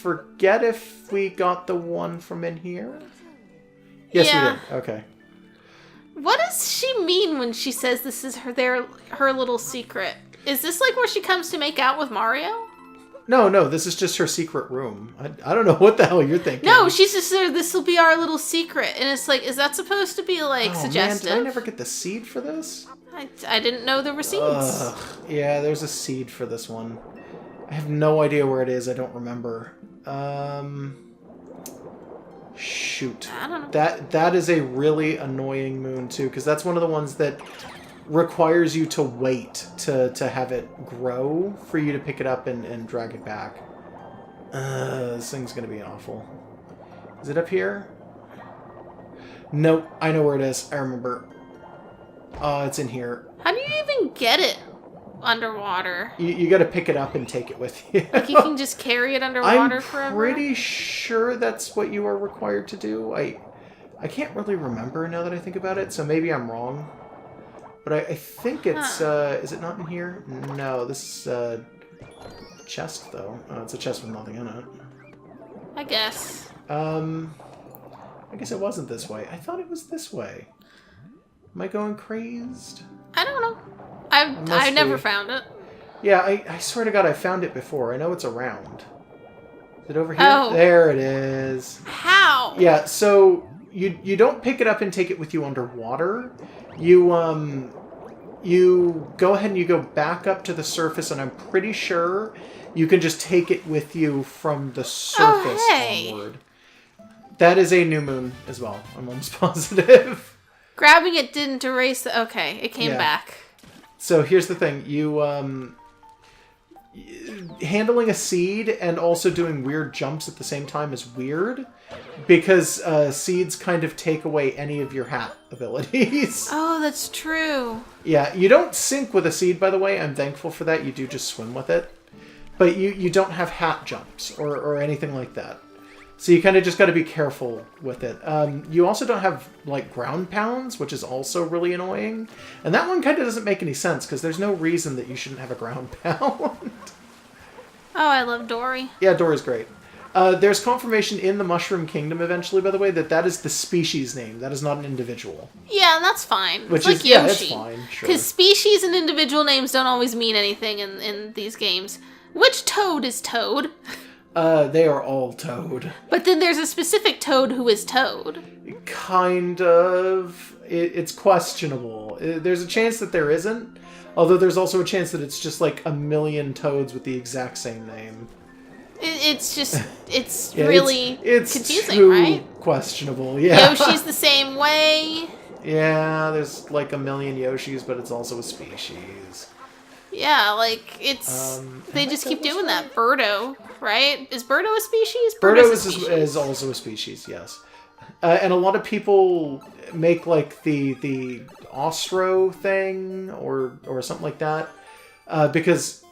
forget if we got the one from in here. Yes, we did. Okay. What does she mean when she says this is her little secret? Is this like where she comes to make out with Mario? No, this is just her secret room. I don't know what the hell you're thinking. No, she's just there, this will be our little secret. And it's like, is that supposed to be, like, suggestive? Man, did I never get the seed for this? I didn't know there were seeds. Yeah, there's a seed for this one. I have no idea where it is. I don't remember. Shoot. I don't know. That is a really annoying moon, too, because that's one of the ones that requires you to wait to have it grow for you to pick it up and drag it back. This thing's gonna be awful. Is it up here? Nope, I know where it is. I remember. It's in here. How do you even get it underwater? You gotta pick it up and take it with you. Like you can just carry it underwater forever? I'm pretty sure that's what you are required to do. I can't really remember now that I think about it, so maybe I'm wrong. But I think it's, is it not in here? No, this is a chest, though. Oh, it's a chest with nothing in it. I guess. I guess it wasn't this way. I thought it was this way. Am I going crazed? I don't know. I've never found it. Yeah, I swear to God, I found it before. I know it's around. Is it over here? Oh. There it is. How? Yeah, so you don't pick it up and take it with you underwater. You go ahead and you go back up to the surface, and I'm pretty sure you can just take it with you from the surface onward. That is a new moon as well. I'm almost positive. Grabbing it didn't erase the... Okay, it came back. So here's the thing. Handling a seed and also doing weird jumps at the same time is weird. Because seeds kind of take away any of your hat abilities. Oh, that's true. Yeah, you don't sink with a seed, by the way. I'm thankful for that. You do just swim with it. But you don't have hat jumps or anything like that. So you kind of just got to be careful with it. You also don't have, like, ground pounds, which is also really annoying. And that one kind of doesn't make any sense, because there's no reason that you shouldn't have a ground pound. Oh, I love Dory. Yeah, Dory's great. There's confirmation in the Mushroom Kingdom eventually, by the way, that is the species name. That is not an individual. Yeah, and that's fine. Which it's is, like Yoshi. Yeah, it's fine, sure. Because species and individual names don't always mean anything in these games. Which Toad is Toad? They are all Toad. But then there's a specific Toad who is Toad. Kind of. It's questionable. There's a chance that there isn't. Although there's also a chance that it's just like a million Toads with the exact same name. It's just, it's yeah, really it's confusing, too right? Questionable, yeah. Yoshi's the same way. Yeah, there's like a million Yoshis, but it's also a species. Yeah, like, it's... they just keep doing that. Birdo, right? Is Birdo a species? Birdo is also a species, yes. And a lot of people make, like, the Ostro thing, or something like that. Because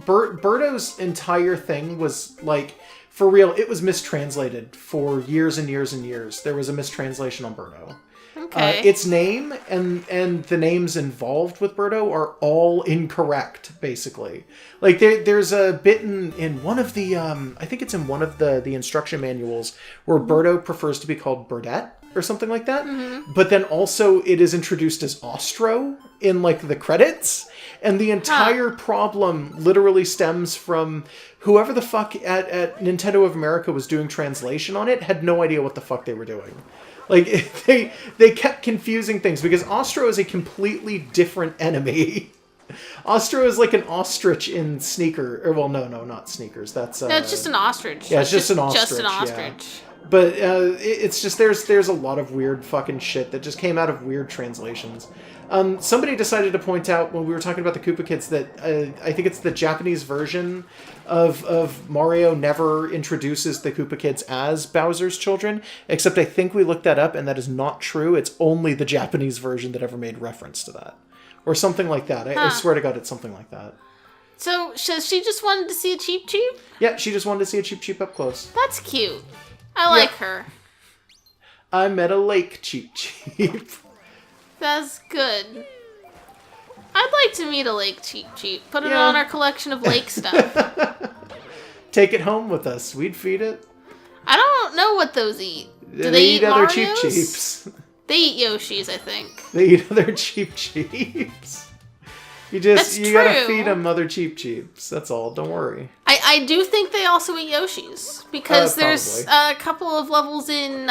Birdo's entire thing was, like, for real, it was mistranslated for years and years and years. There was a mistranslation on Birdo. Okay. Its name and the names involved with Birdo are all incorrect, basically. Like, there's a bit in one of the, I think it's in one of the instruction manuals, where Birdo prefers to be called Burdette, or something like that. Mm-hmm. But then also it is introduced as Ostro in, like, the credits. And the entire problem literally stems from whoever the fuck at Nintendo of America was doing translation on it had no idea what the fuck they were doing. Like, they kept confusing things, because Ostro is a completely different enemy. Ostro is like an ostrich in Sneaker. Or, well, no, not Sneakers. That's no, it's just an ostrich. Yeah, it's just an ostrich. Just an ostrich. Yeah. But it's just, there's a lot of weird fucking shit that just came out of weird translations. Somebody decided to point out when we were talking about the Koopa Kids that I think it's the Japanese version of Mario never introduces the Koopa Kids as Bowser's children, except I think we looked that up and that is not true. It's only the Japanese version that ever made reference to that. Or something like that. I swear to God, it's something like that. So, she just wanted to see a Cheep Cheep? Yeah, she just wanted to see a Cheep Cheep up close. That's cute. I like her. I met a lake Cheep Cheep. That's good. I'd like to meet a lake Cheep Cheep. Put it on our collection of lake stuff. Take it home with us. We'd feed it. I don't know what those eat. Do they eat other Marios? Cheeps. They eat Yoshis, I think. They eat other Cheeps. You gotta feed them other Cheeps. That's all. Don't worry. I do think they also eat Yoshis because there's a couple of levels in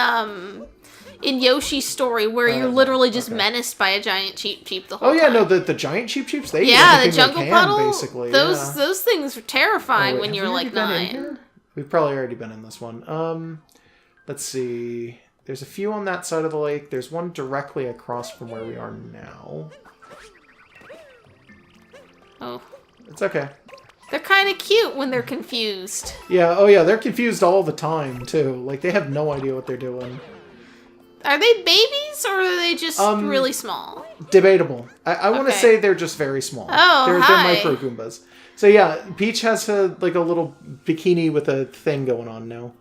Yoshi's story where you're literally just menaced by a giant Cheep the whole time. No, the giant Cheeps, they eat the anything jungle they can, puddle, basically. those things are terrifying when you're like 9. We've probably already been in this one. Let's see. There's a few on that side of the lake. There's one directly across from where we are now. Oh. It's okay. They're kind of cute when they're confused. Yeah, they're confused all the time, too. Like, they have no idea what they're doing. Are they babies, or are they just really small? Debatable. I want to say they're just very small. Oh, They're micro Goombas. So yeah, Peach has a little bikini with a thing going on now.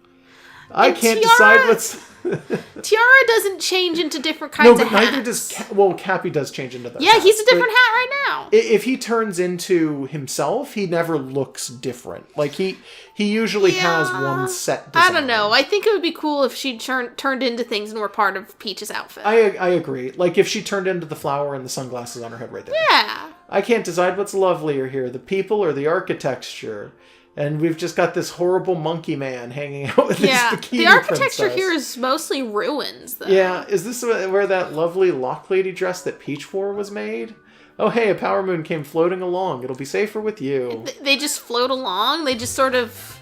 I can't decide what's... Tiara doesn't change into different kinds of hats. No, but neither does... Cappy does change into those hats, he's a different hat right now. If he turns into himself, he never looks different. Like, he usually has one set design. I don't know. I think it would be cool if she turned into things and were part of Peach's outfit. I agree. Like, if she turned into the flower and the sunglasses on her head right there. Yeah. I can't decide what's lovelier here, the people or the architecture. And we've just got this horrible monkey man hanging out with this bikini the architecture princess. here is mostly ruins, though. Yeah, is this where that lovely lock lady dress that Peach wore was made? Oh, hey, a power moon came floating along. It'll be safer with you. They just float along? They just sort of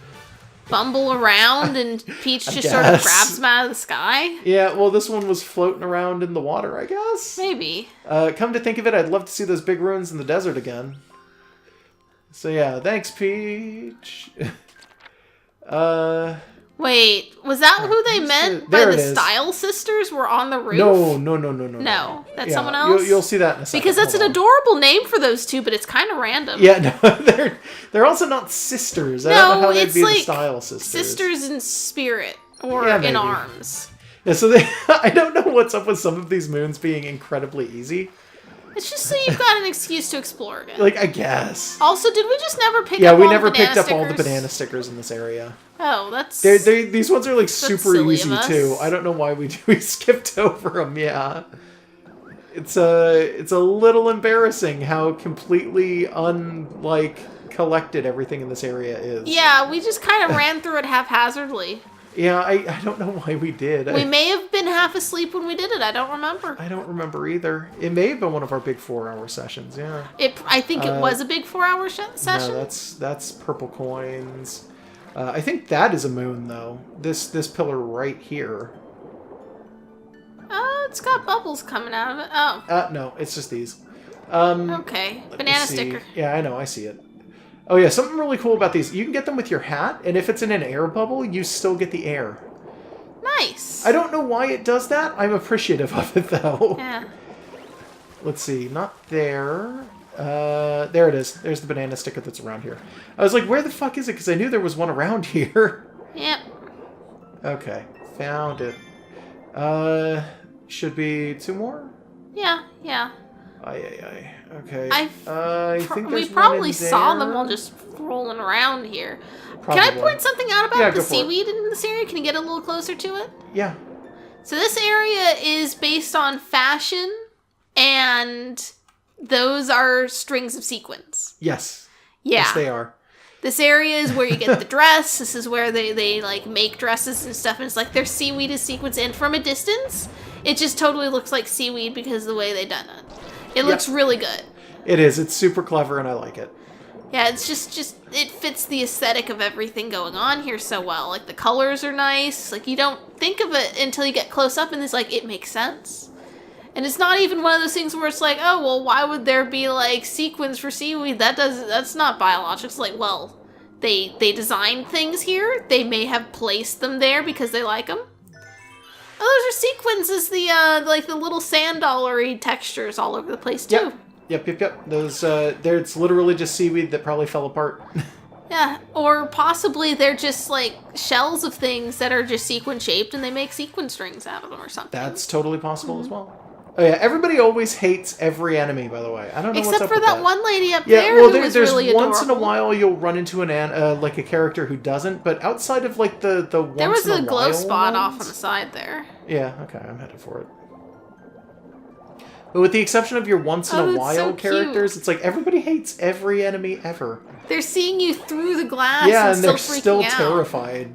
bumble around and Peach just sort of grabs them out of the sky? Yeah, well, this one was floating around in the water, I guess. Maybe. Come to think of it, I'd love to see those big ruins in the desert again. So yeah, thanks, Peach. Wait, was that who they meant by the Style Sisters were on the roof? No. No, that's someone else? You'll see that in a second. Because that's an adorable name for those two, but it's kind of random. Yeah, no, they're also not sisters. I don't know how they'd be the Style Sisters. Sisters in spirit or in arms. Yeah, so I don't know what's up with some of these moons being incredibly easy. It's just so you've got an excuse to explore again. Like, I guess. Also, did we just never pick up all the banana stickers? Yeah, we never picked up all the banana stickers in this area. Oh, that's... These ones are, like, super easy, too. I don't know why we skipped over them, yeah. It's a little embarrassing how completely collected everything in this area is. Yeah, we just kind of ran through it haphazardly. Yeah, I don't know why we did. We may have been half asleep when we did it. I don't remember. I don't remember either. It may have been one of our big 4-hour sessions, yeah. I think it was a big 4-hour session. No, that's purple coins. I think that is a moon, though. This pillar right here. Oh, it's got bubbles coming out of it. Oh. No, it's just these. Okay. Banana sticker. Yeah, I know. I see it. Oh yeah, something really cool about these. You can get them with your hat, and if it's in an air bubble, you still get the air. Nice. I don't know why it does that. I'm appreciative of it, though. Yeah. Let's see. Not there. There it is. There's the banana sticker that's around here. I was like, where the fuck is it? Because I knew there was one around here. Yep. Okay. Found it. Should be 2 more? Yeah. Okay. I think we probably saw them all just rolling around here. Probably. Can I point something out about the seaweed in this area? Can you get a little closer to it? Yeah. So this area is based on fashion, and those are strings of sequins. Yes. Yeah. Yes, they are. This area is where you get the dress. This is where they like make dresses and stuff, and it's like their seaweed is sequins, and from a distance, it just totally looks like seaweed because of the way they done it. It looks really good. It is. It's super clever, and I like it. Yeah, it's just it fits the aesthetic of everything going on here so well. Like, the colors are nice. Like, you don't think of it until you get close up, and it's like, it makes sense. And it's not even one of those things where it's like, oh, well, why would there be, like, sequins for seaweed? That's not biological. It's like, well, they designed things here. They may have placed them there because they like them. Oh, those are sequins, is the little sand dollar-y textures all over the place, too. Yep. Those, it's literally just seaweed that probably fell apart. Yeah, or possibly they're just, like, shells of things that are just sequin-shaped, and they make sequin strings out of them or something. That's totally possible as well. Oh yeah, everybody always hates every enemy, by the way. I don't know what's Except up for with that that one lady up Yeah, there well, who was there's really once in a adorable. while you'll run into like a character who doesn't, but outside of like the once There was in a a glow while spot off on ones- the side there. Yeah, okay, I'm headed for it. But with the exception of your once in a that's while so characters, it's like everybody hates every enemy ever. They're seeing you through the glass Yeah, and and they're still freaking still out. terrified.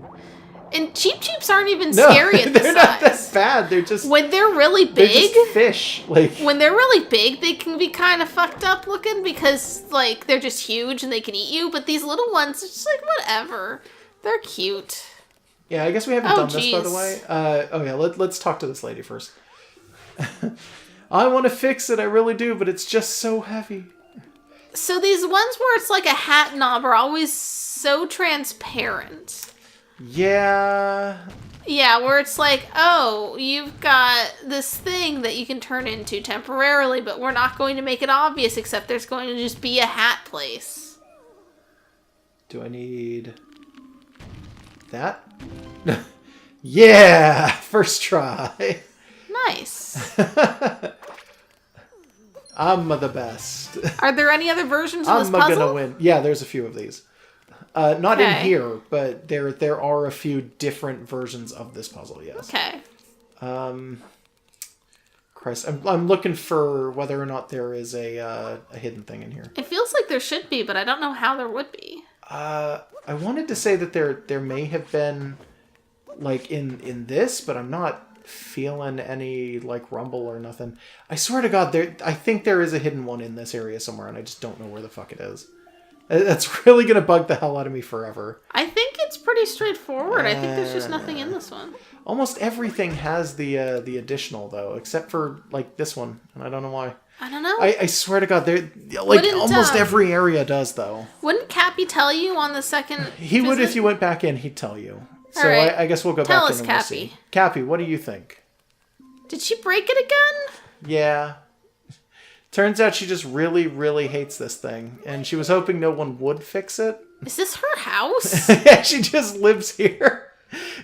And Cheeps aren't even No, scary at this they're size. not that bad. They're just When they're really they're big, just fish. Like when they're really big, they can be kind of fucked up looking because, like, they're just huge and they can eat you. But these little ones, it's just like, whatever. They're cute. yeah, I guess we haven't Oh, done this by the jeez. way. Oh yeah, let's talk to this lady first. I want to fix it, I really do, but it's just so heavy. So these ones where it's like a hat knob are always so transparent. Yeah. Yeah, where it's like, oh, you've got this thing that you can turn into temporarily, but we're not going to make it obvious, except there's going to just be a hat place. Do I need that? Yeah, first try. Nice. I'm the best. Are there any other versions of I'm this puzzle? gonna win. Yeah, there's a few of these. Not in Okay. here, but there are a few different versions of this puzzle. Yes. Okay. Christ, I'm looking for whether or not there is a hidden thing in here. It feels like there should be, but I don't know how there would be. I wanted to say that there may have been, like in this, but I'm not feeling any like rumble or nothing. I swear to God, I think there is a hidden one in this area somewhere, and I just don't know where the fuck it is. That's really gonna bug the hell out of me forever. I think it's pretty straightforward. I think there's just nothing in this one. Almost everything has the additional though, except for like this one, and I don't know why. I don't know. I swear to God, there like Wouldn't, almost every area does though. Wouldn't Cappy tell you on the second He would visit? if you went back in. He'd tell you. So Alright. I guess we'll go Tell back us, in and we'll Cappy. see. Cappy, what do you think? Did she break it again? Yeah. Turns out she just really, really hates this thing, and she was hoping no one would fix it. Is this her house? Yeah, she just lives here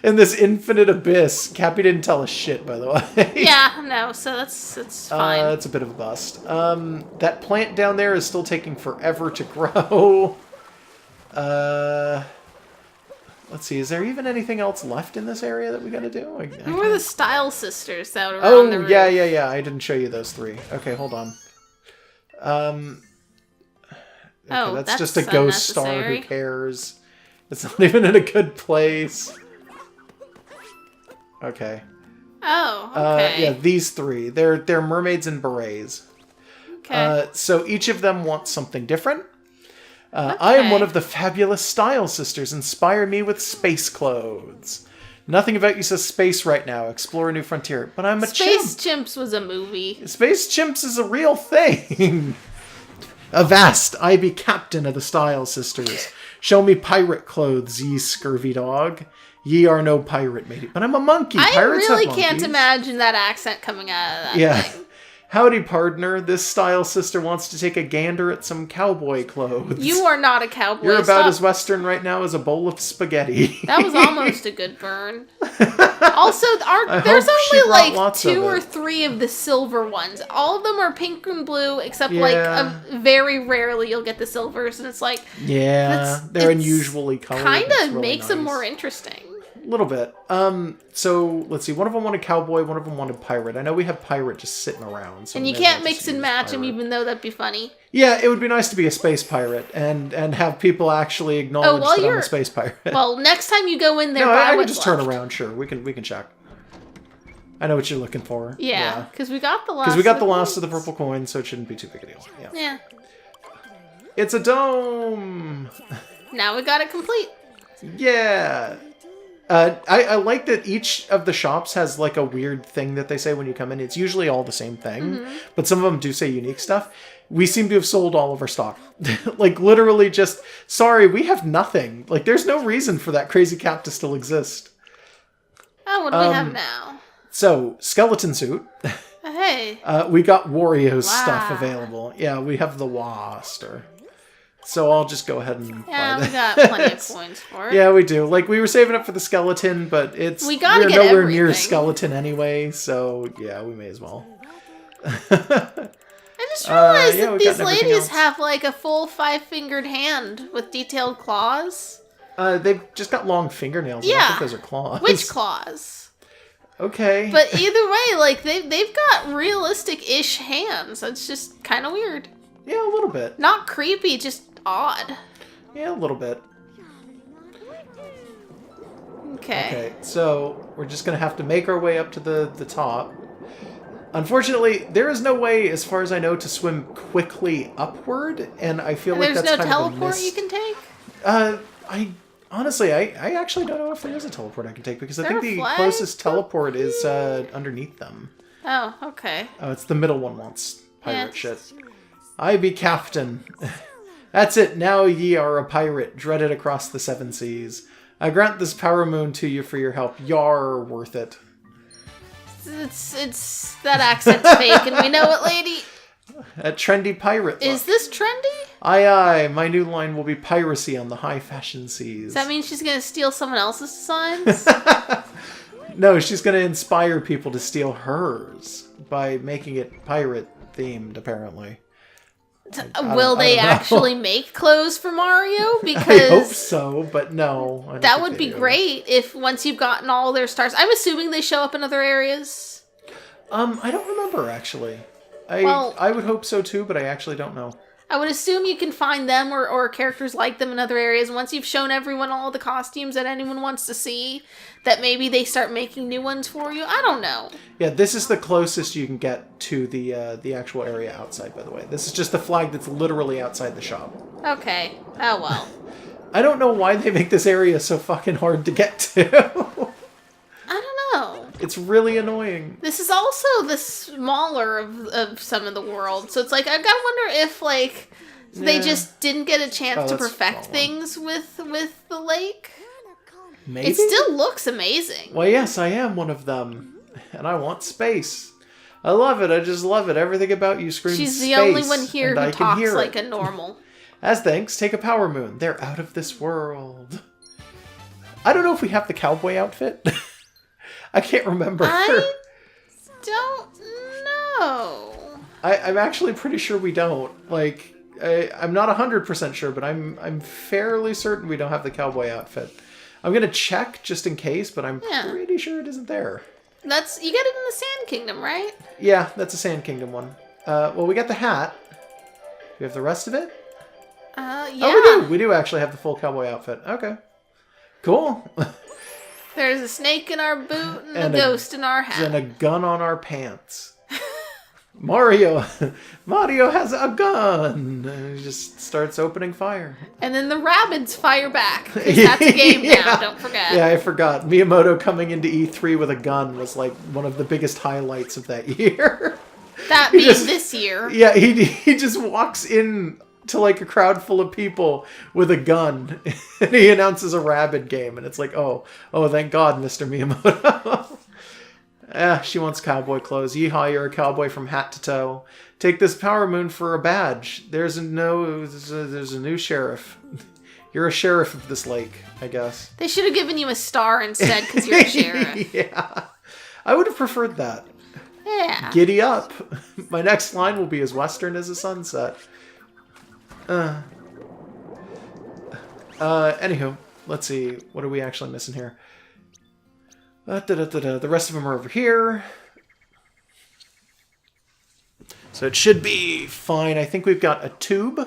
in this infinite abyss. Cappy didn't tell us shit, by the way. Yeah, no, so that's fine. That's a bit of a bust. That plant down there is still taking forever to grow. Let's see, is there even anything else left in this area that we gotta do? Who were the Style Sisters that were on the Oh, roof? yeah, I didn't show you those three. Okay, hold on. Okay, Oh, that's that's just a ghost star, unnecessary. who cares? It's not even in a good place. Okay. Oh, okay. Yeah, these three. They're mermaids and berets. Okay. So each of them wants something different. I am Okay. one of the fabulous Style Sisters. Inspire me with space clothes. Nothing about you says space right now. Explore a new frontier. But I'm a Space chimp. Chimps was a movie. Space chimps is a real thing. Avast, I be captain of the Style Sisters. Show me pirate clothes, ye scurvy dog. Ye are no pirate, matey. But I'm a monkey. I Pirates really have can't monkeys. imagine that accent coming out of that Yeah. thing. Howdy, partner. This Style Sister wants to take a gander at some cowboy clothes. You are not a cowboy. You're about Stop. as Western right now as a bowl of spaghetti. That was almost a good burn. Also, there's hope she only brought like lots of 2 or it. 3 of the silver ones. All of them are pink and blue, except Yeah. very rarely you'll get the silvers, and it's like Yeah, they're it's unusually colored. kind It's of really makes them nice. more interesting. A little bit. So let's see. One of them wanted cowboy. One of them wanted pirate. I know we have pirate just sitting around. So And you maybe can't I'll mix just and use match them, pirate. even though that'd be funny. Yeah, it would be nice to be a space pirate and have people actually acknowledge well, that I'm you're- a space pirate. Well, next time you go in there, no, buy I can what's just turn left. around. Sure, we can check. I know what you're looking for. Yeah, because we got the last. Because we got the of last of the coins. purple coin, so it shouldn't be too big a deal. Yeah. Yeah. It's a dome. Now we got it complete. Yeah. I like that each of the shops has like a weird thing that they say when you come in. It's usually all the same thing, but some of them do say unique stuff. We seem to have sold all of our stock. Like literally just, sorry, we have nothing. Like there's no reason for that crazy cap to still exist. Oh, what do we have now? So, skeleton suit. Hey. We got Wario's stuff Wow. available. Yeah, we have the Waster. So I'll just go ahead and Yeah, buy we that. got plenty of coins for it. Yeah, we do. Like, we were saving up for the skeleton, but We gotta we're get nowhere near everything. skeleton anyway, so yeah, we may as well. I just realized yeah, that we these got everything ladies else. have like a full 5-fingered hand with detailed claws. They've just got long fingernails. I don't Yeah. think those are claws. Witch claws. Okay. But either way, like they've got realistic-ish hands. It's just kind of weird. Yeah, a little bit. Not creepy, just odd. Yeah, a little bit. Okay. Okay, so we're just going to have to make our way up to the top. Unfortunately, there is no way, as far as I know, to swim quickly upward, and I feel like There's that's no kind of a teleport miss. you can take? I honestly, I actually don't know if there is a teleport I can take, because I think the flag? closest teleport is underneath them. Oh, okay. Oh, it's the middle one wants pirate Yeah. shit. I be captain. That's it, now ye are a pirate, dreaded across the 7 seas. I grant this power moon to you for your help. Yar, worth it. It's that accent's fake, and we know it, lady. A trendy pirate look. Is this trendy? Aye, aye, my new line will be piracy on the high fashion seas. Does that mean she's gonna steal someone else's designs? No, she's going to inspire people to steal hers by making it pirate themed, apparently. Will they I don't know. actually make clothes for Mario? Because I hope so, but no. I don't that think would they be do. great if once you've gotten all their stars. I'm assuming they show up in other areas. I don't remember, actually. Well- I would hope so, too, but I actually don't know. I would assume you can find them or characters like them in other areas. Once you've shown everyone all the costumes that anyone wants to see, that maybe they start making new ones for you. I don't know. Yeah, this is the closest you can get to the actual area outside, by the way. This is just the flag that's literally outside the shop. Okay. Oh, well. I don't know why they make this area so fucking hard to get to. I don't know. It's really annoying. This is also the smaller of some of the world. So it's like, I gotta wonder if, like, they Yeah. just didn't get a chance Oh, to that's perfect small. things with the lake. Maybe? It still looks amazing. Well, yes, I am one of them. And I want space. I love it. I just love it. Everything about you screams She's the space, only one here and who I can talks hear like it. a normal. As thanks, take a power moon. They're out of this world. I don't know if we have the cowboy outfit. I can't remember. I don't know. I'm actually pretty sure we don't. Like, I'm not 100% sure, but I'm fairly certain we don't have the cowboy outfit. I'm gonna check just in case, but I'm Yeah. pretty sure it isn't there. You get it in the Sand Kingdom, right? Yeah, that's a Sand Kingdom one. Well, we got the hat. Do we have the rest of it? Yeah. Oh, we do. We do actually have the full cowboy outfit. Okay. Cool. There's a snake in our boot and, And a a- ghost in our hat. And a gun on our pants. Mario has a gun. And he just starts opening fire. And then the rabbits fire back. 'Cause that's a game now, Yeah. don't forget. Yeah, I forgot. Miyamoto coming into E3 with a gun was like one of the biggest highlights of that year. That He being just- this year. Yeah, he just walks in to like a crowd full of people with a gun and he announces a Rabid game and it's like, oh, thank God, Mr. Miyamoto. She wants cowboy clothes. Yeehaw, you're a cowboy from hat to toe. Take this power moon for a badge. There's a new sheriff. You're a sheriff of this lake, I guess. They should have given you a star instead because you're a sheriff. Yeah. I would have preferred that. Yeah. Giddy up. My next line will be as western as a sunset. Anywho, let's see. What are we actually missing here? The rest of them are over here. So it should be fine. I think we've got a tube,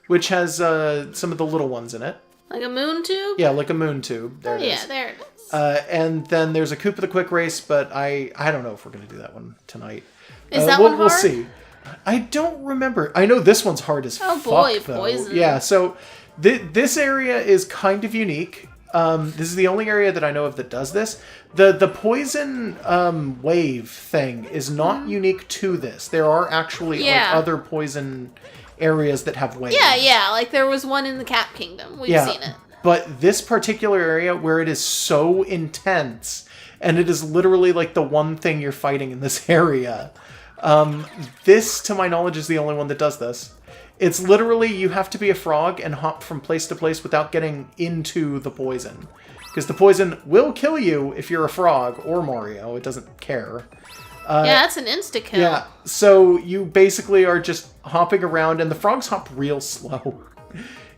which has some of the little ones in it. Like a moon tube? Yeah, like a moon tube. There it Yeah, is. there it is. And then there's a Koopa the Quick Race, but I don't know if we're going to do that one tonight. Is that we'll, one We'll hard? see. I don't remember. I know this one's hard as fuck, boy, though. poison. Yeah, so this area is kind of unique. This is the only area that I know of that does this. The poison wave thing is not unique to this. There are actually Yeah. like other poison areas that have waves. Yeah. Like there was one in the Cap Kingdom. We've seen it. But this particular area where it is so intense, and it is literally like the one thing you're fighting in this area, this, to my knowledge, is the only one that does this. It's literally, you have to be a frog and hop from place to place without getting into the poison. Because the poison will kill you if you're a frog, or Mario, it doesn't care. Yeah, that's an insta-kill. Yeah, so you basically are just hopping around, and the frogs hop real slow.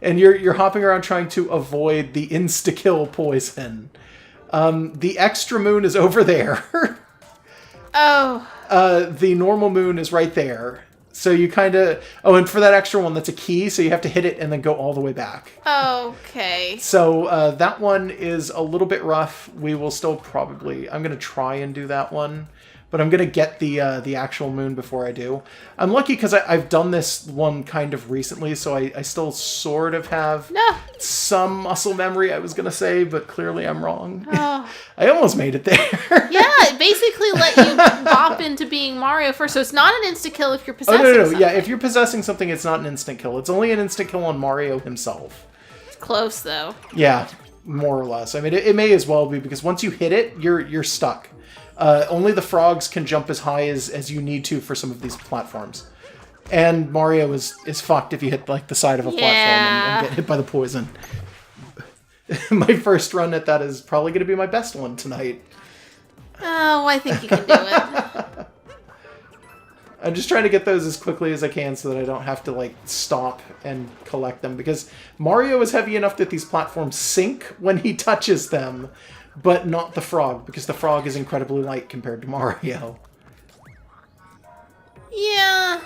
And you're hopping around trying to avoid the insta-kill poison. The extra moon is over there. Oh. The normal moon is right there. So you kind of... Oh, and for that extra one, that's a key, so you have to hit it and then go all the way back. Okay. So that one is a little bit rough. We will still probably... I'm going to try and do that one. But I'm going to get the actual moon before I do. I'm lucky because I've done this one kind of recently, so I still sort of have some muscle memory, I was going to say, but clearly I'm wrong. Oh. I almost made it there. Yeah, it basically let you bop into being Mario first, so it's not an insta-kill if you're possessing something. Yeah, if you're possessing something, it's not an instant kill. It's only an instant kill on Mario himself. It's close, though. Yeah, more or less. I mean, it may as well be, because once you hit it, you're stuck. Only the frogs can jump as high as you need to for some of these platforms. And Mario is fucked if you hit like the side of a platform and get hit by the poison. My first run at that is probably going to be my best one tonight. Oh, I think you can do it. I'm just trying to get those as quickly as I can so that I don't have to like stop and collect them. Because Mario is heavy enough that these platforms sink when he touches them. But not the frog, because the frog is incredibly light compared to Mario. Yeah.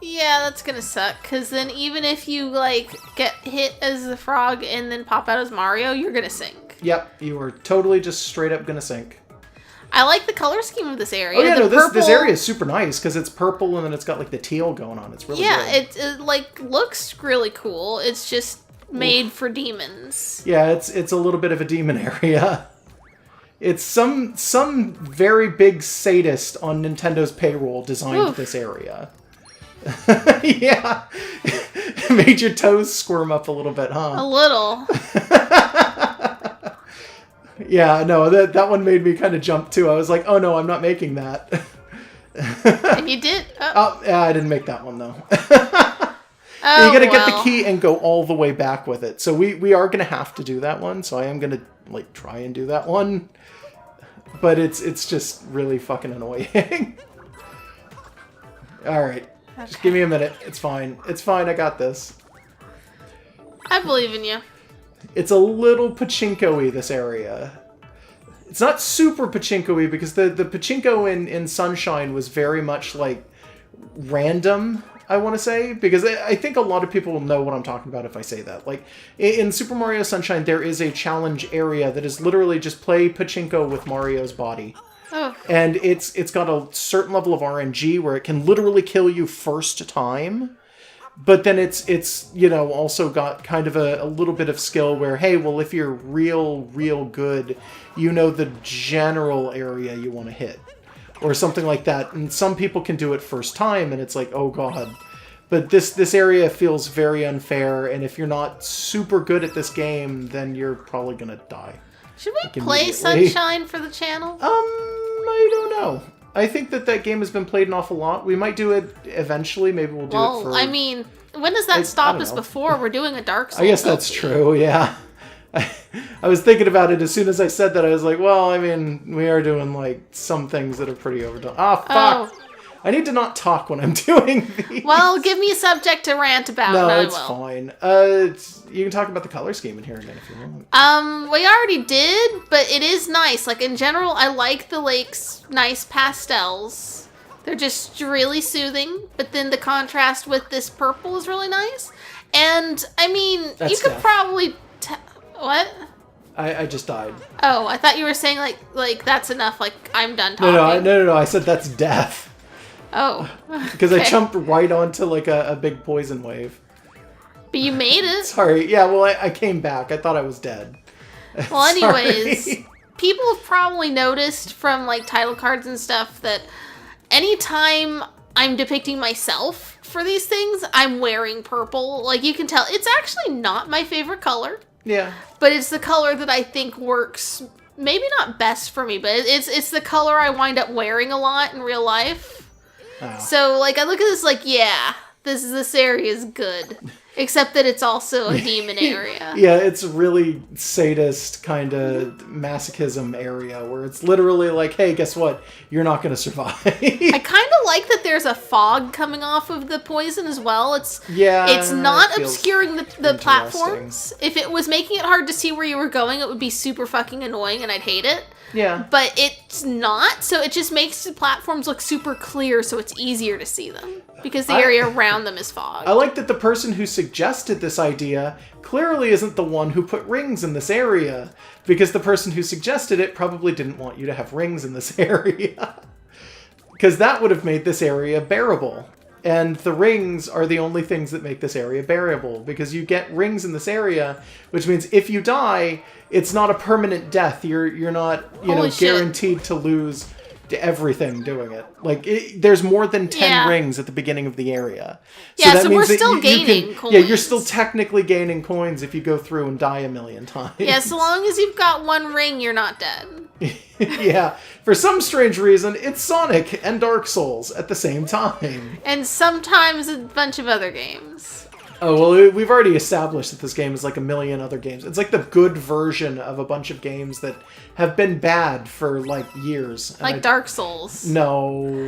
Yeah, that's gonna suck, because then even if you, like, get hit as the frog and then pop out as Mario, you're gonna sink. Yep, you are totally just straight up gonna sink. I like the color scheme of this area. Oh yeah, no, this area is super nice, because it's purple and then it's got, like, the teal going on. It's really good. It, like, looks really cool. It's just... made for demons. Yeah, it's a little bit of a demon area. It's some very big sadist on Nintendo's payroll designed this area. Yeah. It made your toes squirm up a little bit, huh? A little. Yeah, no, that one made me kind of jump too. I was like, oh no, I'm not making that. And you did? Oh, yeah, I didn't make that one though. Oh, you gotta get the key and go all the way back with it. So we are gonna have to do that one. So I am gonna like try and do that one, but it's just really fucking annoying. All right, just give me a minute. It's fine. It's fine. I got this. I believe in you. It's a little pachinko-y, this area. It's not super pachinko-y because the pachinko in Sunshine was very much like random. I want to say, because I think a lot of people will know what I'm talking about if I say that. Like, in Super Mario Sunshine, there is a challenge area that is literally just play pachinko with Mario's body. Oh. And it's got a certain level of RNG where it can literally kill you first time. But then it's you know, also got kind of a little bit of skill where, hey, well, if you're real good, you know the general area you want to hit. Or something like that. And some people can do it first time, and it's like, oh god. But this area feels very unfair, and if you're not super good at this game, then you're probably gonna die. Should we play Sunshine for the channel? I don't know. I think that game has been played an awful lot. We might do it eventually. Maybe we'll do it for... I mean, when does that stop us before? We're doing a Dark Souls. I guess that's true, yeah. I was thinking about it as soon as I said that. I was like, well, I mean, we are doing, like, some things that are pretty overdone. Ah, fuck! Oh. I need to not talk when I'm doing these. Well, give me a subject to rant about, no, and I will. No, it's fine. You can talk about the color scheme in here again if you want. We already did, but it is nice. Like, in general, I like the lake's nice pastels. They're just really soothing, but then the contrast with this purple is really nice. And, I mean, you could probably... What? I just died. Oh, I thought you were saying, like that's enough, like, I'm done talking. No, I said that's death. Oh. Because I jumped right onto, like, a big poison wave. But you made it. Sorry. Yeah, well, I came back. I thought I was dead. Well, anyways, people have probably noticed from, like, title cards and stuff that anytime I'm depicting myself for these things, I'm wearing purple. Like, you can tell. It's actually not my favorite color. Yeah. But it's the color that I think works, maybe not best for me, but it's the color I wind up wearing a lot in real life. Oh. So, like, I look at this like, yeah, this area is good. Except that it's also a demon area. Yeah, it's really sadist kind of masochism area where it's literally like, hey, guess what? You're not going to survive. I kind of like that there's a fog coming off of the poison as well. It's not obscuring the platforms. If it was making it hard to see where you were going, it would be super fucking annoying and I'd hate it. Yeah. But it's not, so it just makes the platforms look super clear so it's easier to see them. Because the area around them is fog. I like that the person who suggested this idea clearly isn't the one who put rings in this area. Because the person who suggested it probably didn't want you to have rings in this area. Because that would have made this area bearable. And the rings are the only things that make this area bearable. Because you get rings in this area, which means if you die, it's not a permanent death. You're not, guaranteed to lose everything doing it. Like, there's more than 10 rings at the beginning of the area. So we're still gaining coins. Yeah, you're still technically gaining coins if you go through and die a million times. Yeah, so long as you've got one ring, you're not dead. Yeah, for some strange reason, it's Sonic and Dark Souls at the same time. And sometimes a bunch of other games. Oh, well, we've already established that this game is like a million other games. It's like the good version of a bunch of games that have been bad for, like, years. Like Dark Souls. No,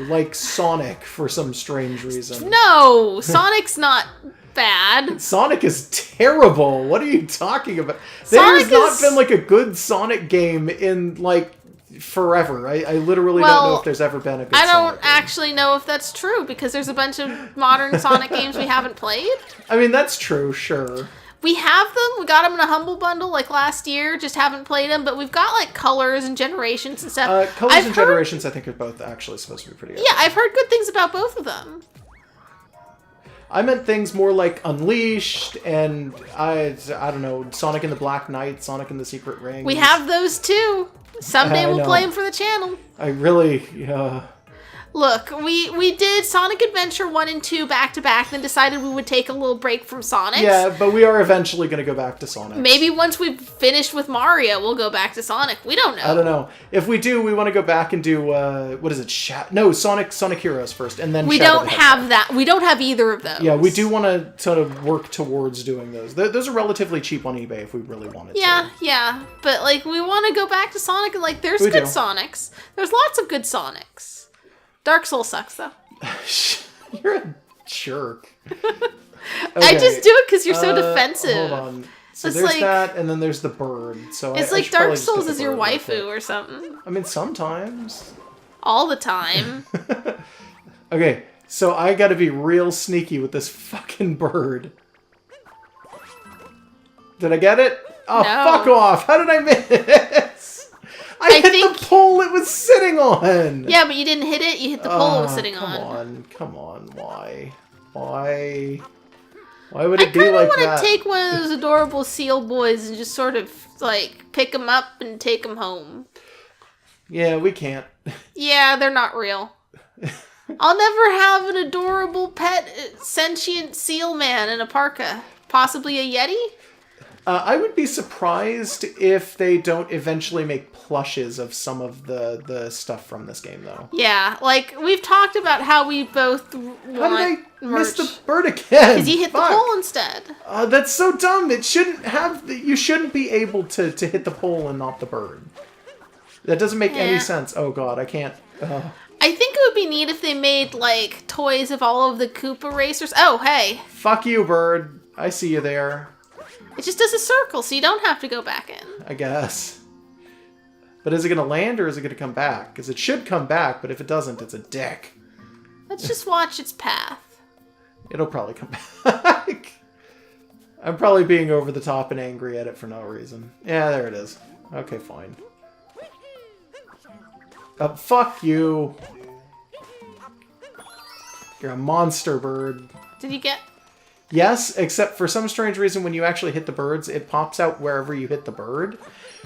like Sonic for some strange reason. No, Sonic's not bad. Sonic is terrible. What are you talking about? There's not been, like, a good Sonic game in, like, forever. I literally don't know if there's ever been a good Sonic game. I don't actually know if that's true, because there's a bunch of modern Sonic games we haven't played. I mean, that's true, sure. We have them. We got them in a Humble Bundle, like, last year. Just haven't played them. But we've got, like, Colors and Generations and stuff. Colors and Generations, I think, are both actually supposed to be pretty good. Yeah, I've heard good things about both of them. I meant things more like Unleashed and, I don't know, Sonic and the Black Knight, Sonic and the Secret Ring. We have those, too. Someday we'll play them for the channel. I really, Look, we did Sonic Adventure 1 and 2 back-to-back, then decided we would take a little break from Sonic. Yeah, but we are eventually going to go back to Sonic. Maybe once we've finished with Mario, we'll go back to Sonic. We don't know. I don't know. If we do, we want to go back and do, what is it? Sonic Heroes first, and then we don't have that. We don't have either of those. Yeah, we do want to sort of work towards doing those. Those are relatively cheap on eBay if we really wanted to. Yeah. But, like, we want to go back to Sonic, and, like, there's good Sonics. There's lots of good Sonics. Dark Souls sucks, though. You're a jerk. Okay. I just do it because you're so defensive. Hold on. So it's there's that, and then there's the bird. So it's like Dark Souls is your waifu or something. I mean, sometimes. All the time. Okay, so I gotta be real sneaky with this fucking bird. Did I get it? Oh, no. Fuck off. How did I miss? I hit the pole it was sitting on! Yeah, but you didn't hit it, you hit the pole it was sitting on. Come on, why? Why would it be like that? I kind of want to take one of those adorable seal boys and just sort of, like, pick them up and take them home. Yeah, we can't. Yeah, they're not real. I'll never have an adorable pet sentient seal man in a parka. Possibly a Yeti? I would be surprised if they don't eventually make plushes of some of the stuff from this game, though. Yeah, like, we've talked about how we both want How did I miss the bird again? Because you hit the pole instead. That's so dumb. It shouldn't have... You shouldn't be able to hit the pole and not the bird. That doesn't make any sense. Oh, God, I can't... I think it would be neat if they made, like, toys of all of the Koopa racers. Oh, hey. Fuck you, bird. I see you there. It just does a circle, so you don't have to go back in. I guess. But is it going to land or is it going to come back? Because it should come back, but if it doesn't, it's a dick. Let's just watch its path. It'll probably come back. I'm probably being over the top and angry at it for no reason. Yeah, there it is. Okay, fine. Fuck you. You're a monster bird. Did you get... Yes, except for some strange reason when you actually hit the birds, it pops out wherever you hit the bird.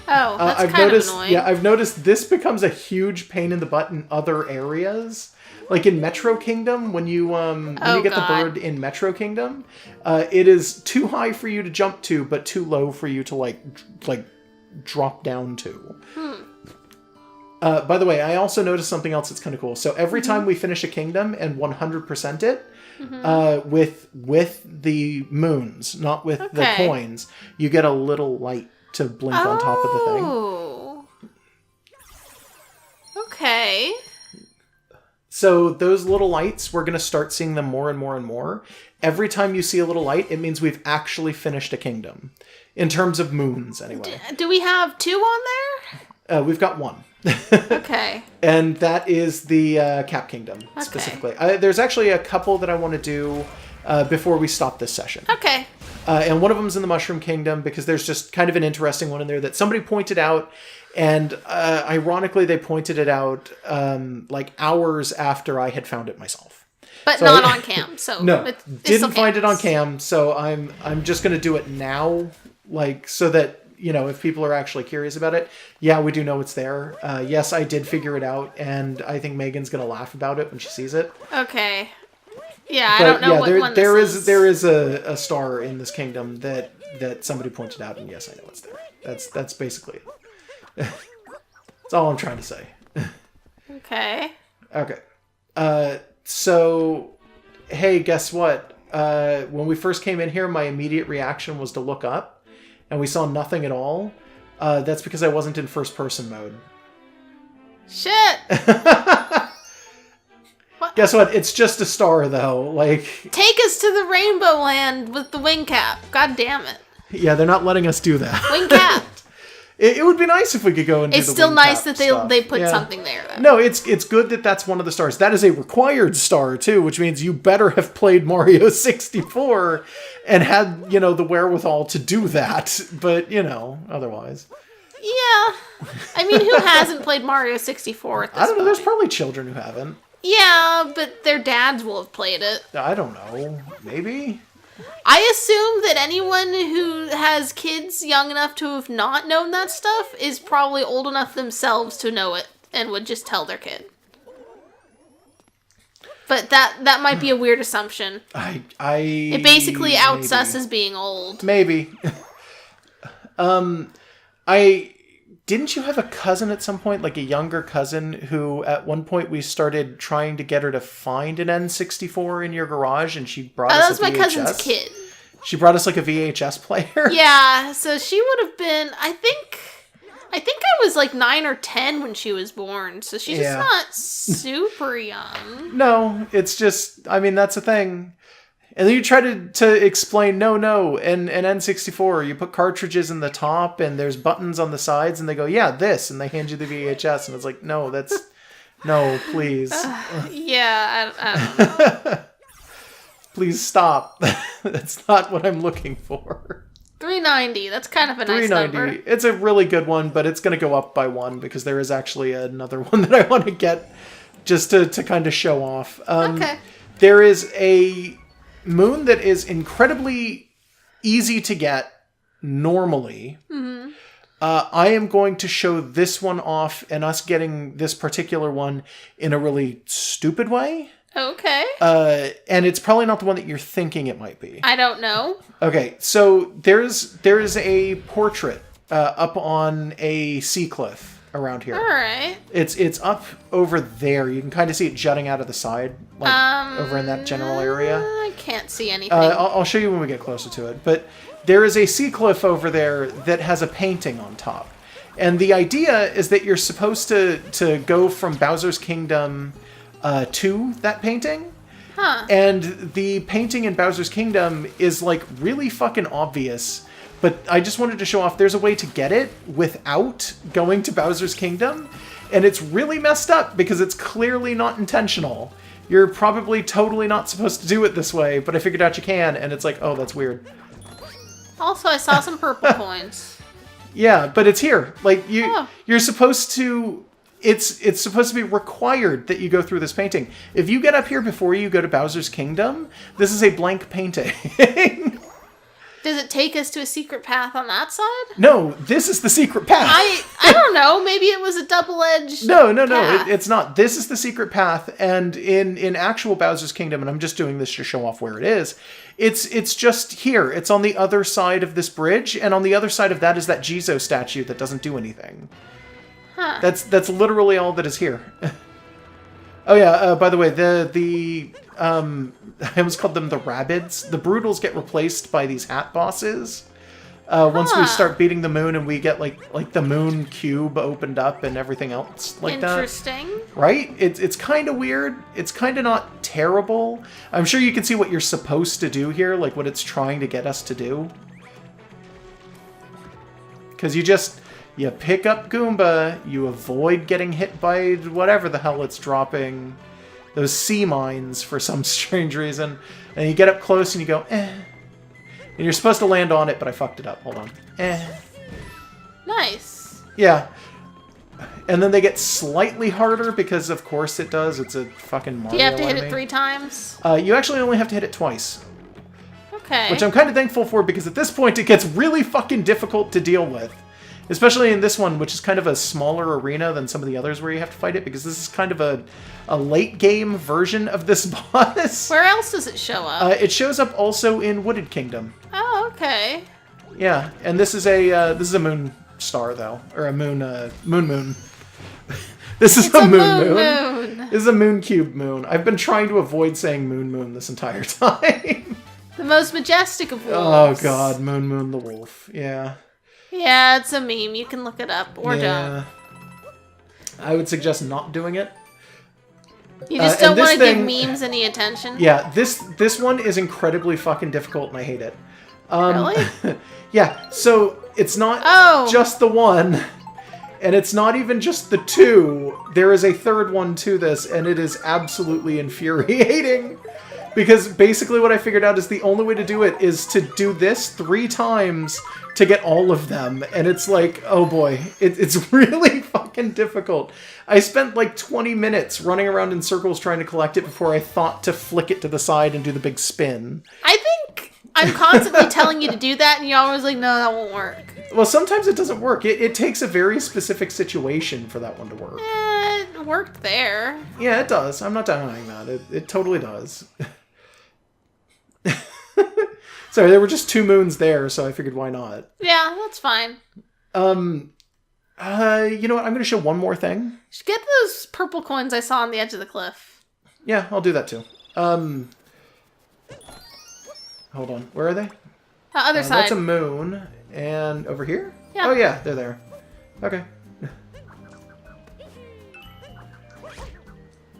Oh, that's kind of annoying. Yeah, I've noticed this becomes a huge pain in the butt in other areas. Like in Metro Kingdom, when you get the bird in Metro Kingdom, it is too high for you to jump to, but too low for you to like drop down to. By the way, I also noticed something else that's kind of cool. So every time we finish a kingdom and 100% it, with the moons, not with the coins, you get a little light to blink on top of the thing. Oh. Okay. So those little lights, we're going to start seeing them more and more and more. Every time you see a little light, it means we've actually finished a kingdom. In terms of moons, anyway. Do we have 2 on there? We've got 1. Okay. And that is the Cap Kingdom, specifically. There's actually a couple that I want to do before we stop this session. Okay. And one of them's in the Mushroom Kingdom, because there's just kind of an interesting one in there that somebody pointed out. And ironically, they pointed it out like hours after I had found it myself. But so not on cam, so no, didn't find it on cam. So I'm just going to do it now, like so that if people are actually curious about it, yeah, we do know it's there. Yes, I did figure it out, and I think Megan's going to laugh about it when she sees it. Okay. Yeah, but I don't know what one this is. There is a star in this kingdom that somebody pointed out, and yes, I know it's there. That's basically it. That's all I'm trying to say. Okay. Okay. So, hey, guess what? When we first came in here, my immediate reaction was to look up, and we saw nothing at all. That's because I wasn't in first-person mode. Shit! What? Guess what? It's just a star, though. Like, take us to the Rainbow Land with the wing cap. God damn it. Yeah, they're not letting us do that. Wing cap. It would be nice if we could go and do the It's still nice that stuff. they put something there, though. No, it's good that that's one of the stars. That is a required star, too, which means you better have played Mario 64 and had, the wherewithal to do that. But, otherwise. Yeah. I mean, who hasn't played Mario 64 at this point? I don't know. There's probably children who haven't. Yeah, but their dads will have played it. I don't know. Maybe? I assume that anyone who has kids young enough to have not known that stuff is probably old enough themselves to know it and would just tell their kid. But that might be a weird assumption. It basically outs us as being old. Maybe. Didn't you have a cousin at some point, like a younger cousin, who at one point we started trying to get her to find an N64 in your garage, and she brought us a VHS? That was my cousin's kid. She brought us like a VHS player? Yeah, so she would have been, I think I was like 9 or 10 when she was born, so she's just not super young. No, it's just, that's the thing. And then you try to explain, no, and N64, you put cartridges in the top, and there's buttons on the sides, and they go, yeah, this, and they hand you the VHS, and it's like, no, please. Yeah, I don't know. Please stop. That's not what I'm looking for. $390, that's kind of a nice number. It's a really good one, but it's going to go up by 1, because there is actually another one that I want to get, just to kind of show off. Okay. There is a moon that is incredibly easy to get normally. Mm-hmm. I am going to show this one off and us getting this particular one in a really stupid way. Okay. And it's probably not the one that you're thinking it might be. I don't know. Okay, so there's a portrait up on a sea cliff around here. All right. It's up over there. You can kind of see it jutting out of the side, like over in that general area. I can't see anything. I'll show you when we get closer to it. But there is a sea cliff over there that has a painting on top. And the idea is that you're supposed to go from Bowser's Kingdom to that painting. Huh. And the painting in Bowser's Kingdom is like really fucking obvious. But I just wanted to show off there's a way to get it without going to Bowser's Kingdom. And it's really messed up because it's clearly not intentional. You're probably totally not supposed to do it this way, but I figured out you can, and it's like, oh, that's weird. Also, I saw some purple coins. Yeah, but it's here. Like, you're supposed to... It's supposed to be required that you go through this painting. If you get up here before you go to Bowser's Kingdom, this is a blank painting. Does it take us to a secret path on that side? No, this is the secret path. I don't know. Maybe it was a double-edged No, it's not. This is the secret path, and in actual Bowser's Kingdom, and I'm just doing this to show off where it is, it's just here. It's on the other side of this bridge, and on the other side of that is that Jizo statue that doesn't do anything. Huh. That's literally all that is here. Oh yeah, by the way, I almost called them the Rabbids. The Brutals get replaced by these hat bosses. Once we start beating the moon and we get like the moon cube opened up and everything else like that. Interesting. Right? It's kind of weird. It's kind of not terrible. I'm sure you can see what you're supposed to do here, like what it's trying to get us to do. Because you pick up Goomba, you avoid getting hit by whatever the hell it's dropping, those sea mines for some strange reason, and you get up close and you go, eh. And you're supposed to land on it, but I fucked it up. Hold on. Eh. Nice. Yeah. And then they get slightly harder because, of course, it does. It's a fucking Mario. Do you have to hit enemy. it 3 times? You actually only have to hit it twice. Okay. Which I'm kind of thankful for because at this point it gets really fucking difficult to deal with. Especially in this one, which is kind of a smaller arena than some of the others where you have to fight it, because this is kind of a late game version of this boss. Where else does it show up? It shows up also in Wooded Kingdom. Oh, okay. Yeah, and this is a moon star though, or a moon. This is a moon. This is a moon cube moon. I've been trying to avoid saying moon this entire time. The most majestic of wolves. Oh god, moon the wolf. Yeah. Yeah, it's a meme. You can look it up or don't. I would suggest not doing it. You just don't want to give memes any attention? Yeah, this one is incredibly fucking difficult and I hate it. Really? Yeah, so it's not just the one, and it's not even just the 2. There is a third one to this, and it is absolutely infuriating. Because basically what I figured out is the only way to do it is to do this 3 times to get all of them. And it's like, oh boy, it's really fucking difficult. I spent like 20 minutes running around in circles trying to collect it before I thought to flick it to the side and do the big spin. I think I'm constantly telling you to do that and you're always like, no, that won't work. Well, sometimes it doesn't work. It takes a very specific situation for that one to work. It worked there. Yeah, it does. I'm not denying that. It totally does. Sorry, there were just 2 moons there, so I figured why not. Yeah, that's fine. You know what? I'm going to show one more thing. You should get those purple coins I saw on the edge of the cliff. Yeah, I'll do that too. Hold on. Where are they? Other side. That's a moon. And over here? Yeah. Oh yeah, they're there. Okay.